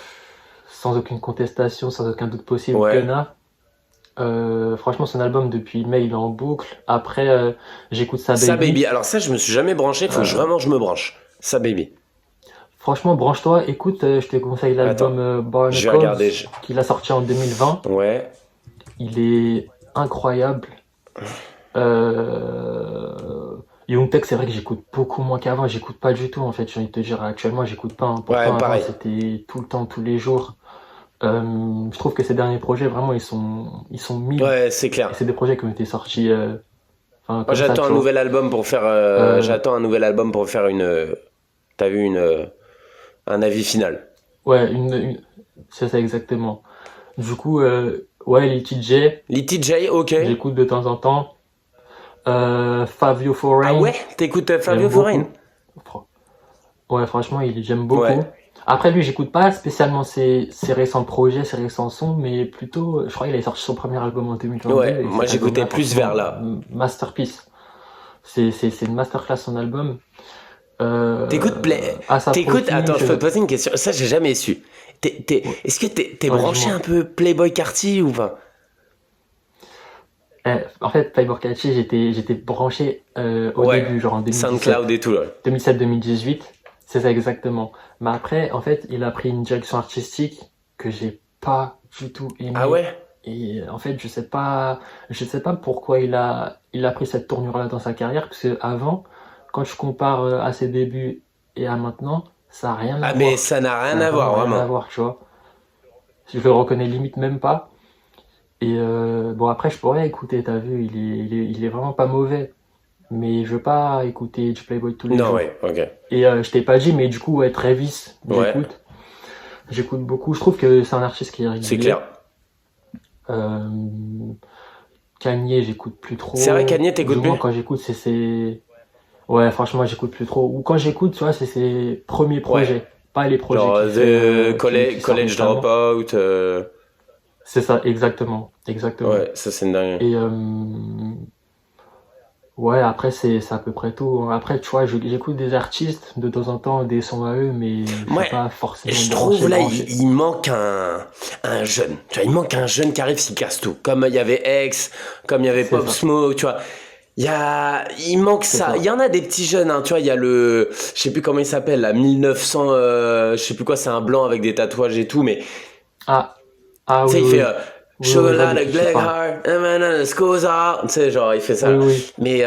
sans aucune contestation, sans aucun doute possible, Ouais. Gunna. Franchement, son album depuis mai, il est en boucle. Après, j'écoute Sa Sa Baby. Baby. Alors ça, je me suis jamais branché. Faut que Euh, vraiment je me branche. Sa Baby. franchement, branche-toi, écoute, je te conseille Attends, l'album je vais regarder. Barnacles qu'il a sorti en 2020. Ouais. Il est incroyable. Euh... Young Thug, c'est vrai que j'écoute beaucoup moins qu'avant. J'écoute pas du tout, en fait. J'ai envie de te dire, actuellement, j'écoute pas, hein. Ouais, Pourtant, avant, pareil. c'était tout le temps, tous les jours. Je trouve que ces derniers projets, vraiment, ils sont mid. Ouais, c'est Et clair. c'est des projets qui ont été sortis Enfin, Moi, comme ça, j'attends tu un vois. nouvel album pour faire. Euh, J'attends un nouvel album pour faire une. T'as vu un avis final. ouais, c'est ça exactement. Du coup, ouais, les TJ, Little J, ok. j'écoute de temps en temps. Fabio Ah Foreign, ouais, t'écoutes Fabio j'aime Foreign? beaucoup. Fr- Ouais, franchement, j'aime Ouais. beaucoup. Après, lui, j'écoute pas spécialement ses récents projets, ses récents sons, mais plutôt, je crois qu'il a sorti son premier album en Ouais, 2022 et moi cet j'écoutais album-là, plus vers franchement, là. masterpiece. C'est une masterclass son album. T'écoutes ASAP T'écoutes. Rocky, Attends, je peux te poser une question. Ça, j'ai jamais su. ouais, Est-ce que t'es ouais, branché un dis-moi. peu Playboy Carty ou pas? En fait, Playboy Catchy, j'étais branché au Ouais. début, genre en SoundCloud 2017, et tout, là. 2017-2018, c'est ça exactement. Mais après, en fait, il a pris une direction artistique que j'ai pas du tout Ah aimée. ouais? Et en fait, je sais pas pourquoi il a pris cette tournure-là dans sa carrière, parce que avant, quand je compare à ses débuts et à maintenant, ça a rien à Ah, mais voir. ça n'a rien Ça a à vraiment voir, rien à vraiment. voir, tu vois. Je le reconnais limite même pas. Et bon, après, je pourrais écouter, t'as vu, il est vraiment pas mauvais. Mais je veux pas écouter du Playboy tous les Non, jours. ouais, ok. Et je t'ai pas dit, mais du coup, ouais, Travis, Ouais, j'écoute. J'écoute beaucoup. Je trouve que c'est un artiste qui est c'est clair. régulier. Euh, Kanye, j'écoute plus C'est vrai, trop. Kanye, Du t'écoutes plus? moins, quand j'écoute, c'est ses... Ouais, franchement, j'écoute plus trop. Ou quand j'écoute, tu vois, c'est ses premiers Ouais. projets. Pas les projets Genre, qu'il fait, qui sort College récemment. Dropout. C'est ça, exactement. Exactement. Ouais, ça c'est une dingue. Et ouais, après, c'est à peu près tout, hein. Après, tu vois, j'écoute des artistes de temps en temps, des sons à eux, mais je suis Ouais, pas forcément je branché, trouve là, branché. il manque un jeune. Tu vois, il manque un jeune qui arrive, s'il casse tout. Comme il y avait X, comme il y avait C'est Pop ça, Smoke, tu vois. Il manque c'est ça. Il ça. y en a des petits jeunes, hein, tu vois. Il y a je sais plus comment il s'appelle, là, 1900, je sais plus quoi, c'est un blanc avec des tatouages et tout, mais Ah, ah tu sais, oui, il fait oui, oui, oui, je vois de Chocolat, qui tu Black parles. Heart, school's out. Tu sais, genre, il fait Oui, ça. oui, Mais,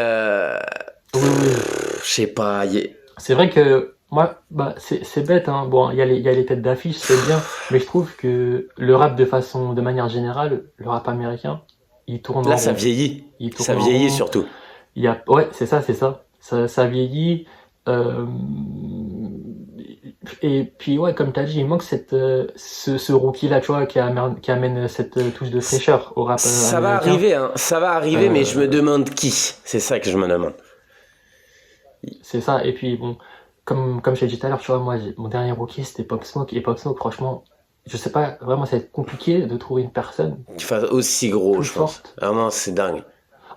oui, oui. je sais pas. C'est vrai que moi, bah, c'est bête, hein. Bon, il y a les têtes d'affiche, c'est bien, mais je trouve que le rap de manière générale, le rap américain, il tourne Là, en ça rond. vieillit. Il Ça tourne en vieillit rond. surtout. Ouais, c'est ça, c'est ça. Ça vieillit. Euh, et puis, ouais, comme tu as dit, il manque ce rookie-là, tu vois, qui amène cette touche de fraîcheur au rap Ça va américain. arriver, hein. Ça va arriver, mais je me Euh, demande qui. C'est ça que je me demande. c'est ça. Et puis, bon, comme je l'ai dit tout à l'heure, tu vois, moi, mon dernier rookie, c'était Pop Smoke. Et Pop Smoke, franchement, je sais pas, vraiment, ça va être compliqué de trouver une personne Qu'il fasse aussi gros, plus je pense. forte. Vraiment, c'est dingue.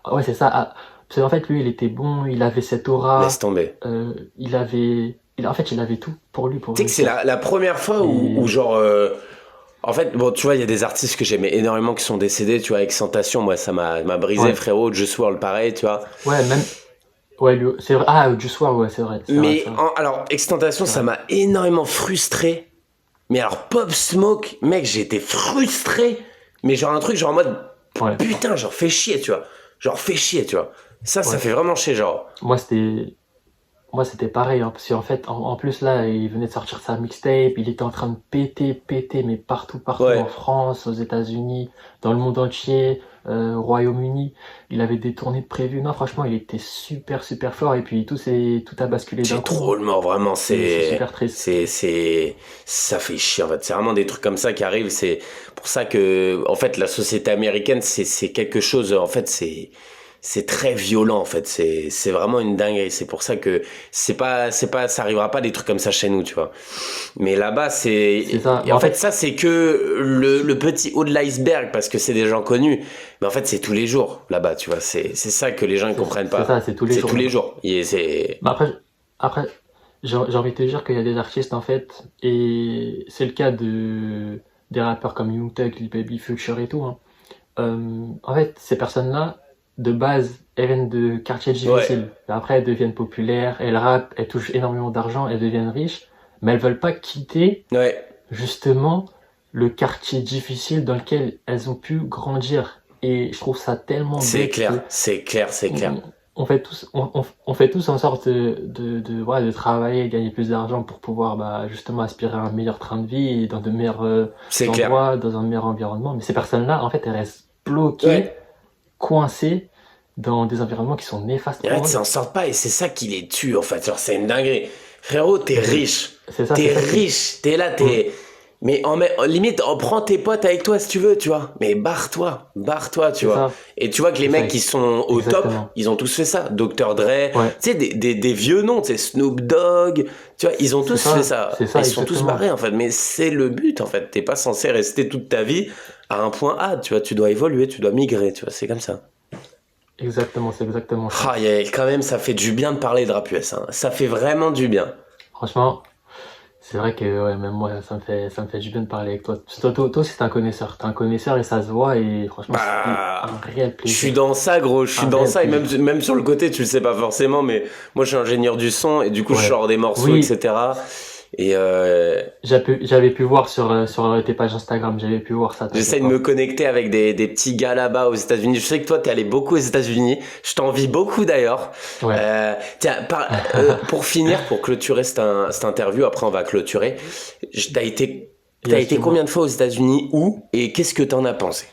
Ah ouais, c'est ça. Ah, parce qu'en fait, lui, il était bon, il avait cette Laisse aura, tomber. en fait, il avait tout pour lui pour Tu sais que c'est réussir. la première fois où Et genre. En fait, bon, tu vois, il y a des artistes que j'aimais énormément qui sont décédés, tu vois, avec Tentation, moi, m'a brisé, ouais, frérot. Juice WRLD, pareil, tu vois. ouais, même, ouais, c'est vrai. Ah, du soir, ouais, c'est vrai. Alors, Extentation, C'est ça vrai. m'a énormément frustré. Mais alors, Pop Smoke, mec, j'ai été frustré. Mais genre un truc, genre en mode, Ouais, putain, genre fais chier, tu vois. Genre fais chier, tu vois. Ça ouais. fait vraiment chier, genre. Moi, c'était, Moi, c'était pareil, hein, parce qu'en fait, en plus, là, il venait de sortir sa mixtape, il était en train de péter, mais partout, partout, en Ouais, France, aux États-Unis, dans le monde entier, au Royaume-Uni. Il avait des tournées de prévues. Non, franchement, il était super, super fort, et puis tout a basculé d'un j'ai coup, trop hein. le mort, vraiment, C'est super triste. ça fait chier, en fait. C'est vraiment des trucs comme ça qui arrivent. C'est pour ça que, en fait, la société américaine, c'est quelque chose, en fait, c'est très violent, en fait. C'est vraiment une dinguerie. C'est pour ça que ça arrivera pas des trucs comme ça chez nous, tu vois. Mais là-bas, C'est ça. et Mais en en fait, fait, ça, c'est que le petit haut de l'iceberg, parce que c'est des gens connus. Mais en fait, c'est tous les jours, là-bas, tu vois. C'est ça que les gens ne comprennent c'est ça, pas. c'est tous les C'est jours tous les là-bas. jours. Mais après, j'ai envie de te dire qu'il y a des artistes, en fait, et c'est le cas des rappeurs comme Young Thug, Lil Baby, Future et tout, hein. En fait, ces personnes-là, de base, elles viennent de quartiers Ouais, difficiles. Après, elles deviennent populaires, elles rappent, elles touchent énormément d'argent, elles deviennent riches, mais elles veulent pas quitter, ouais. justement, le quartier difficile dans lequel elles ont pu grandir. Et je trouve ça tellement C'est bête clair, que c'est clair, c'est clair. on fait tous en sorte ouais, de travailler, gagner plus d'argent pour pouvoir, bah, justement aspirer à un meilleur train de vie, dans de meilleurs C'est clair. endroits, dans un meilleur environnement. Mais ces personnes-là, en fait, elles restent bloquées, Ouais. coincées, dans des environnements qui sont néfastes Et là, pour ils eux. s'en sortent pas et c'est ça qui les tue en fait. Genre, c'est une dinguerie. Frérot, t'es Et riche. c'est ça, c'est T'es ça qui. riche. T'es là, Mm, t'es. Mais limite, prends tes potes avec toi si tu veux, tu vois. Mais barre-toi. Barre-toi, tu vois. Et tu vois que les c'est ça, mecs qui sont au top, exactement. ils ont tous fait ça. Dr. Dre, tu Ouais, sais, des vieux noms, tu sais, Snoop Dogg, tu vois, ils ont tous fait ça. c'est Et ça, ils sont tous exactement. barrés en fait. Mais c'est le but en fait. T'es pas censé rester toute ta vie à un point A, tu vois. Tu dois évoluer, tu dois migrer, tu vois. C'est comme ça. Exactement, c'est exactement ça. Ah, quand même, ça fait du bien de parler de rap US, hein. Ça fait vraiment du bien. Franchement, c'est vrai que ouais, même moi, ça me fait du bien de parler avec toi. Parce que toi aussi, t'es un connaisseur. T'es un connaisseur et ça se voit. Et franchement, c'était un Bah, réel je suis plaisir. dans ça, gros. Je suis Un dans réel ça. Et même, plaisir. même sur le côté, tu le sais pas forcément, mais moi, je suis ingénieur du son et du coup, je Ouais. sors des morceaux, Oui, etc. Et j'avais pu voir sur tes pages Instagram. J'avais pu voir ça, j'essaie t'inquiète de me pas. connecter avec des petits gars là-bas aux États-Unis. Je sais que toi, t'es allé beaucoup aux États-Unis. Je t'envie beaucoup d'ailleurs. Ouais. Tiens, pour finir, pour clôturer cette interview, après on va clôturer. T'as Yes, été dis-moi. combien de fois aux États-Unis, où et qu'est-ce que t'en as pensé?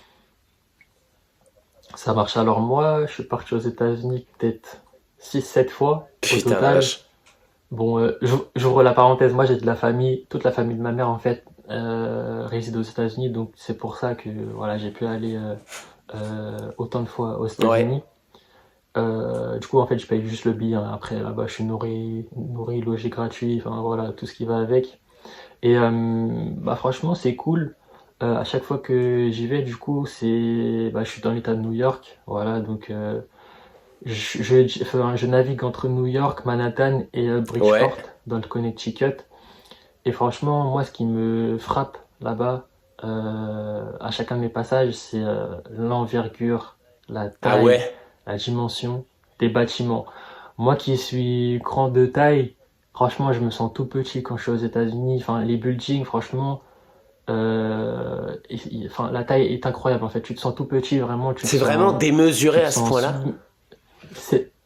Ça marche. Alors moi, je suis parti aux États-Unis peut-être 6 7 fois au Putain la total. vache. Bon, j'ouvre la parenthèse. Moi, j'ai de la famille, toute la famille de ma mère en fait réside aux États-Unis, donc c'est pour ça que voilà, j'ai pu aller autant de fois aux Ouais. États-Unis. Du coup, en fait, je paye juste le billet, hein. Après, là-bas, je suis nourri, logé gratuit, enfin voilà, tout ce qui va avec. Et bah franchement, c'est cool. À chaque fois que j'y vais, du coup, je suis dans l'État de New York, voilà, donc enfin, je navigue entre New York, Manhattan et Ouais. Bridgeport dans le Connecticut. Et franchement, moi, ce qui me frappe là-bas, à chacun de mes passages, c'est l'envergure, la Ah taille, ouais. la dimension des bâtiments. Moi qui suis grand de taille, franchement, je me sens tout petit quand je suis aux États-Unis. Enfin, les buildings, franchement, enfin, la taille est incroyable. En fait, tu te sens tout petit, vraiment, C'est vraiment tu démesuré te à ce sens point-là.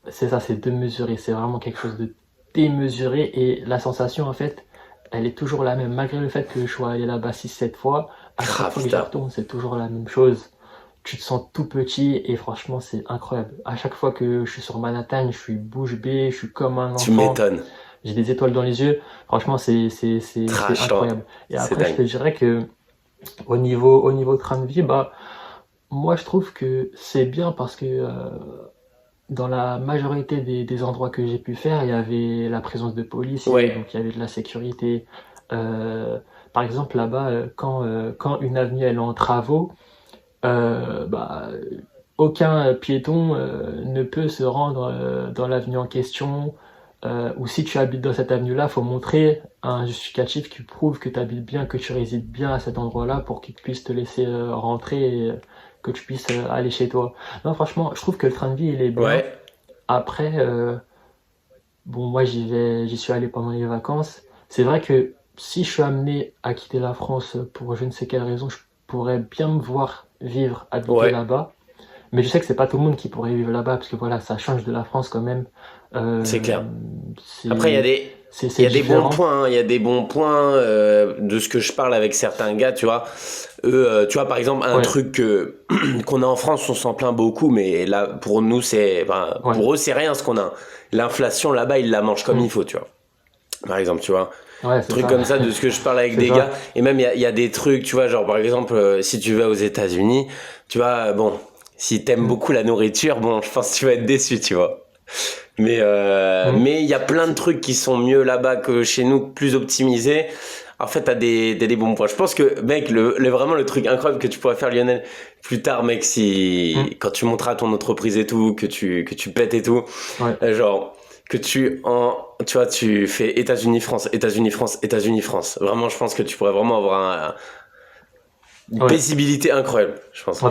c'est ça, c'est démesuré. C'est vraiment quelque chose de démesuré. Et la sensation, en fait, elle est toujours la même. Malgré le fait que je sois allé là-bas 6 7 fois, à chaque Ah fois que j'y putain. retourne, c'est toujours la même chose. Tu te sens tout petit et franchement, c'est incroyable. À chaque fois que je suis sur Manhattan, je suis bouche bée, je suis comme un Tu enfant. m'étonnes. J'ai des étoiles dans les yeux. Franchement, c'est Trash, toi. incroyable. Et C'est après, je dingue. te dirais que au niveau train de vie, bah, moi, je trouve que c'est bien parce que dans la majorité des endroits que j'ai pu faire, il y avait la présence de policiers, Ouais. donc il y avait de la sécurité. Euh, Par exemple, là-bas, quand une avenue elle est en travaux, bah, aucun piéton ne peut se rendre dans l'avenue en question. Ou si tu habites dans cette avenue-là, faut montrer un justificatif qui prouve que tu habites bien, que tu résides bien à cet endroit-là pour qu'ils puissent te laisser rentrer et que tu puisses aller chez toi. Non, franchement, je trouve que le train de vie, il est bien. Ouais. Après, bon, moi, j'y suis allé pendant les vacances. C'est vrai que si je suis amené à quitter la France pour je ne sais quelle raison, je pourrais bien me voir vivre, habiter Ouais. là-bas. Mais je sais que c'est pas tout le monde qui pourrait vivre là-bas parce que voilà, ça change de la France quand même. C'est Euh, clair. Après, c'est, il c'est y a des bons différent. points, hein. Il y a des bons points de ce que je parle avec certains gars, tu vois. Eux, tu vois, par exemple, un Ouais, truc qu'on a en France, on s'en plaint beaucoup, mais là, pour nous, ouais, pour eux, c'est rien ce qu'on a. L'inflation, là-bas, ils la mangent comme il hmm, faut, tu vois. Par exemple, tu vois. ouais, c'est Truc ça, comme ça, de ce que je parle avec c'est des gars. ça. Et même, il y a des trucs, tu vois, genre, par exemple, si tu vas aux États-Unis, tu vois, bon, si t'aimes Hmm, beaucoup la nourriture, bon, je pense que tu vas être déçu, tu vois. hmm, Mais il y a plein de c'est- trucs qui sont mieux là-bas que chez nous, plus optimisés. En fait, t'as des bons points. Je pense que, mec, vraiment le truc incroyable que tu pourrais faire, Lionel, plus tard, mec, hmm, quand tu monteras ton entreprise et tout, que tu pètes et tout, ouais, genre, que tu vois, tu fais États-Unis, France, États-Unis, France, États-Unis, France. Vraiment, je pense que tu pourrais vraiment avoir une ouais. paisibilité incroyable, je pense.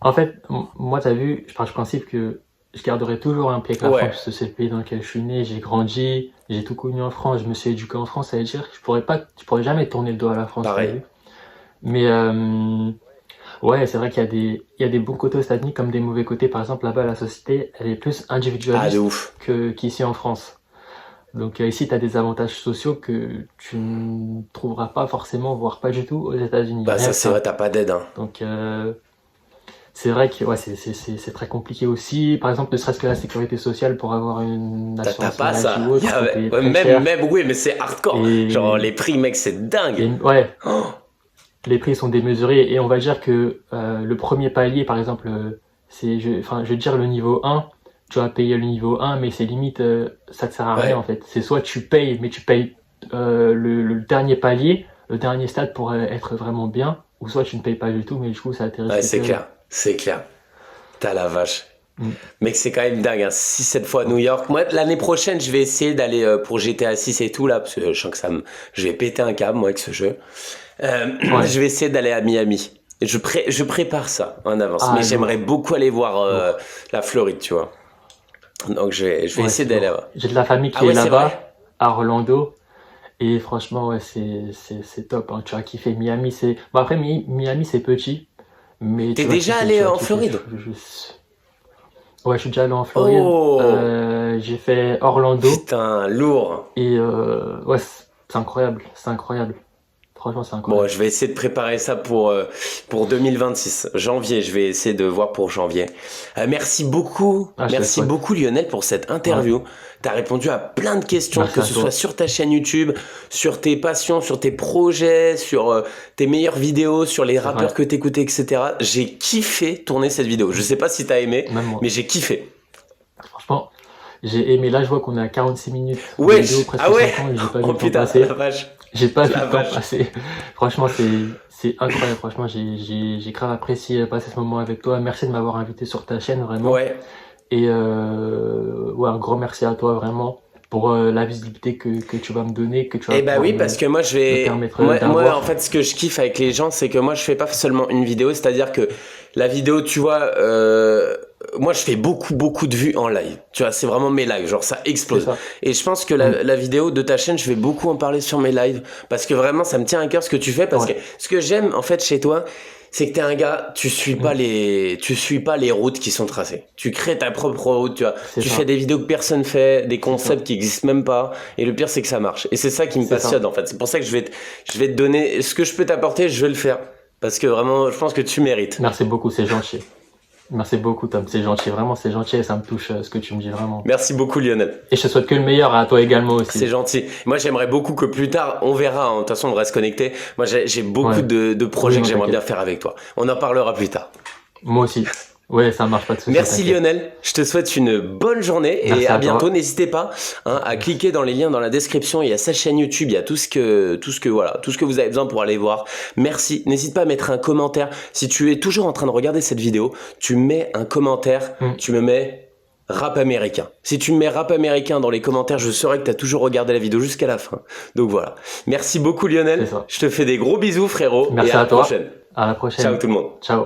En fait, moi, t'as vu, je pars du principe que je garderai toujours un pied avec la France, Ouais, parce que c'est le pays dans lequel je suis né, j'ai grandi, j'ai tout connu en France, je me suis éduqué en France, ça veut dire que je pourrais jamais tourner le dos à la France, t'as pareil. vu. Mais ouais, c'est vrai il y a des bons côtés aux États-Unis comme des mauvais côtés. Par exemple, là-bas, la société, elle est plus Ah, de individualiste ouf. qu'ici en France. Donc ici, tu as des avantages sociaux que tu ne trouveras pas forcément, voire pas du tout aux États-Unis. Bah, Rien ça, que c'est vrai, ça. t'as pas d'aide, hein. Donc c'est vrai que ouais, c'est très compliqué aussi. Par exemple, ne serait-ce que la sécurité sociale pour avoir une T'as assurance pas maladie ça. ou autre, faut payer Ouais, très cher. oui, mais c'est hardcore. Genre, Et, les prix, mec, c'est dingue. ouais, Oh, les prix sont démesurés et on va dire que le premier palier, par exemple, enfin, je vais dire le niveau 1, tu vas payer le niveau 1, mais c'est limite, ça te sert à rien en ouais, fait. C'est soit tu payes, mais tu payes le dernier palier, le dernier stade pour être vraiment bien, ou soit tu ne payes pas du tout, mais du coup ça ouais, risque c'est terrible. clair. C'est clair. T'as la vache. Mm. Mec, c'est quand même dingue, hein. 6-7 fois à New York. Moi, l'année prochaine, je vais essayer d'aller pour GTA 6 et tout, là, parce que je sens que je vais péter un câble, moi, avec ce jeu. Ouais. Je vais essayer d'aller à Miami. Je prépare ça en avance, mais Ah, j'aimerais lourd, beaucoup aller voir lourd. la Floride, tu vois. Donc, je vais Ouais, essayer c'est d'aller lourd. là-bas. J'ai de la famille Ah qui est ouais, c'est vrai? là-bas, à Orlando, et franchement, ouais, c'est top, hein. Tu vas kiffer. Miami, c'est... Bon, après, Miami, c'est petit, mais T'es tu vas déjà kiffer, allé tu vas en kiffer. Floride? Ouais, je suis déjà allé en Floride. Oh, J'ai fait Orlando, putain, lourd. et ouais, c'est incroyable, c'est incroyable. Franchement, c'est Bon, incroyable. je vais essayer de préparer ça pour 2026. Janvier, je vais essayer de voir pour janvier. Ah, je te le Merci souhaite. beaucoup Lionel pour cette Ouais, interview. T'as répondu à plein de questions, merci que à ce soit toi. sur ta chaîne YouTube, sur tes passions, sur tes projets, sur tes meilleures vidéos, sur les C'est rappeurs vrai. que t'écoutais, etc. J'ai kiffé tourner cette vidéo. Je Mm. sais pas si t'as aimé, Même mais moi. j'ai kiffé. Franchement, j'ai aimé. Là, je vois qu'on est à 46 minutes de vidéo, Wesh! Ah presque ouais! 50, et j'ai pas vu Oh le temps putain, la passer. vache! J'ai pas vu La le temps vache! passer. Franchement, c'est incroyable. Franchement, j'ai grave apprécié passer ce moment avec toi. Merci de m'avoir invité sur ta chaîne, vraiment. Ouais. Et ouais, un grand merci à toi, vraiment, pour la visibilité que tu vas me donner, que tu vas Eh bah pouvoir oui, parce que moi je me vais. permettre Moi, en d'avoir. fait, ce que je kiffe avec les gens, c'est que moi je fais pas seulement une vidéo, c'est-à-dire que la vidéo, tu vois, moi je fais beaucoup de vues en live. Tu vois, c'est vraiment mes lives, genre ça C'est explose. ça. Et je pense que Mm. la vidéo de ta chaîne, je vais beaucoup en parler sur mes lives, parce que vraiment ça me tient à cœur ce que tu fais, parce que Ouais. ce que j'aime en fait chez toi, c'est que t'es un gars, Mm. tu suis pas les routes qui sont tracées. Tu crées ta propre route, tu vois. C'est Tu fais ça. des vidéos que personne fait, des C'est ça. concepts qui existent même pas. Et le pire, c'est que ça marche. Et c'est ça qui me C'est passionne, ça. en fait. C'est pour ça que je vais te donner ce que je peux t'apporter, je vais le faire. Parce que vraiment, je pense que tu mérites. Merci beaucoup, c'est gentil. Merci beaucoup, Tom. C'est gentil. Vraiment, c'est gentil et ça me touche ce que tu me dis vraiment. Merci beaucoup, Lionel. Et je te souhaite que le meilleur à toi également C'est aussi. gentil. Moi, j'aimerais beaucoup que plus tard, on verra, hein. De toute façon, on reste connecté. Moi, j'ai beaucoup Ouais. de Oui, projets que non, j'aimerais bien t'inquiète. faire avec toi. On en parlera plus tard. Moi aussi. Ouais, ça marche, pas de souci, Merci t'inquiète. Lionel, je te souhaite une bonne journée et Merci à à bientôt. toi. N'hésitez pas à Merci. cliquer dans les liens dans la description. Il y a sa chaîne YouTube, il y a voilà, tout ce que vous avez besoin pour aller voir. Merci. N'hésite pas à mettre un commentaire. Si tu es toujours en train de regarder cette vidéo, tu mets un commentaire, Mm. tu me mets rap américain. Si tu me mets rap américain dans les commentaires, je saurai que tu as toujours regardé la vidéo jusqu'à la fin. Donc voilà. Merci beaucoup C'est Lionel. ça. Je te fais des gros bisous frérot et Merci à à la toi. prochaine. À la Ciao prochaine. tout le monde. Ciao.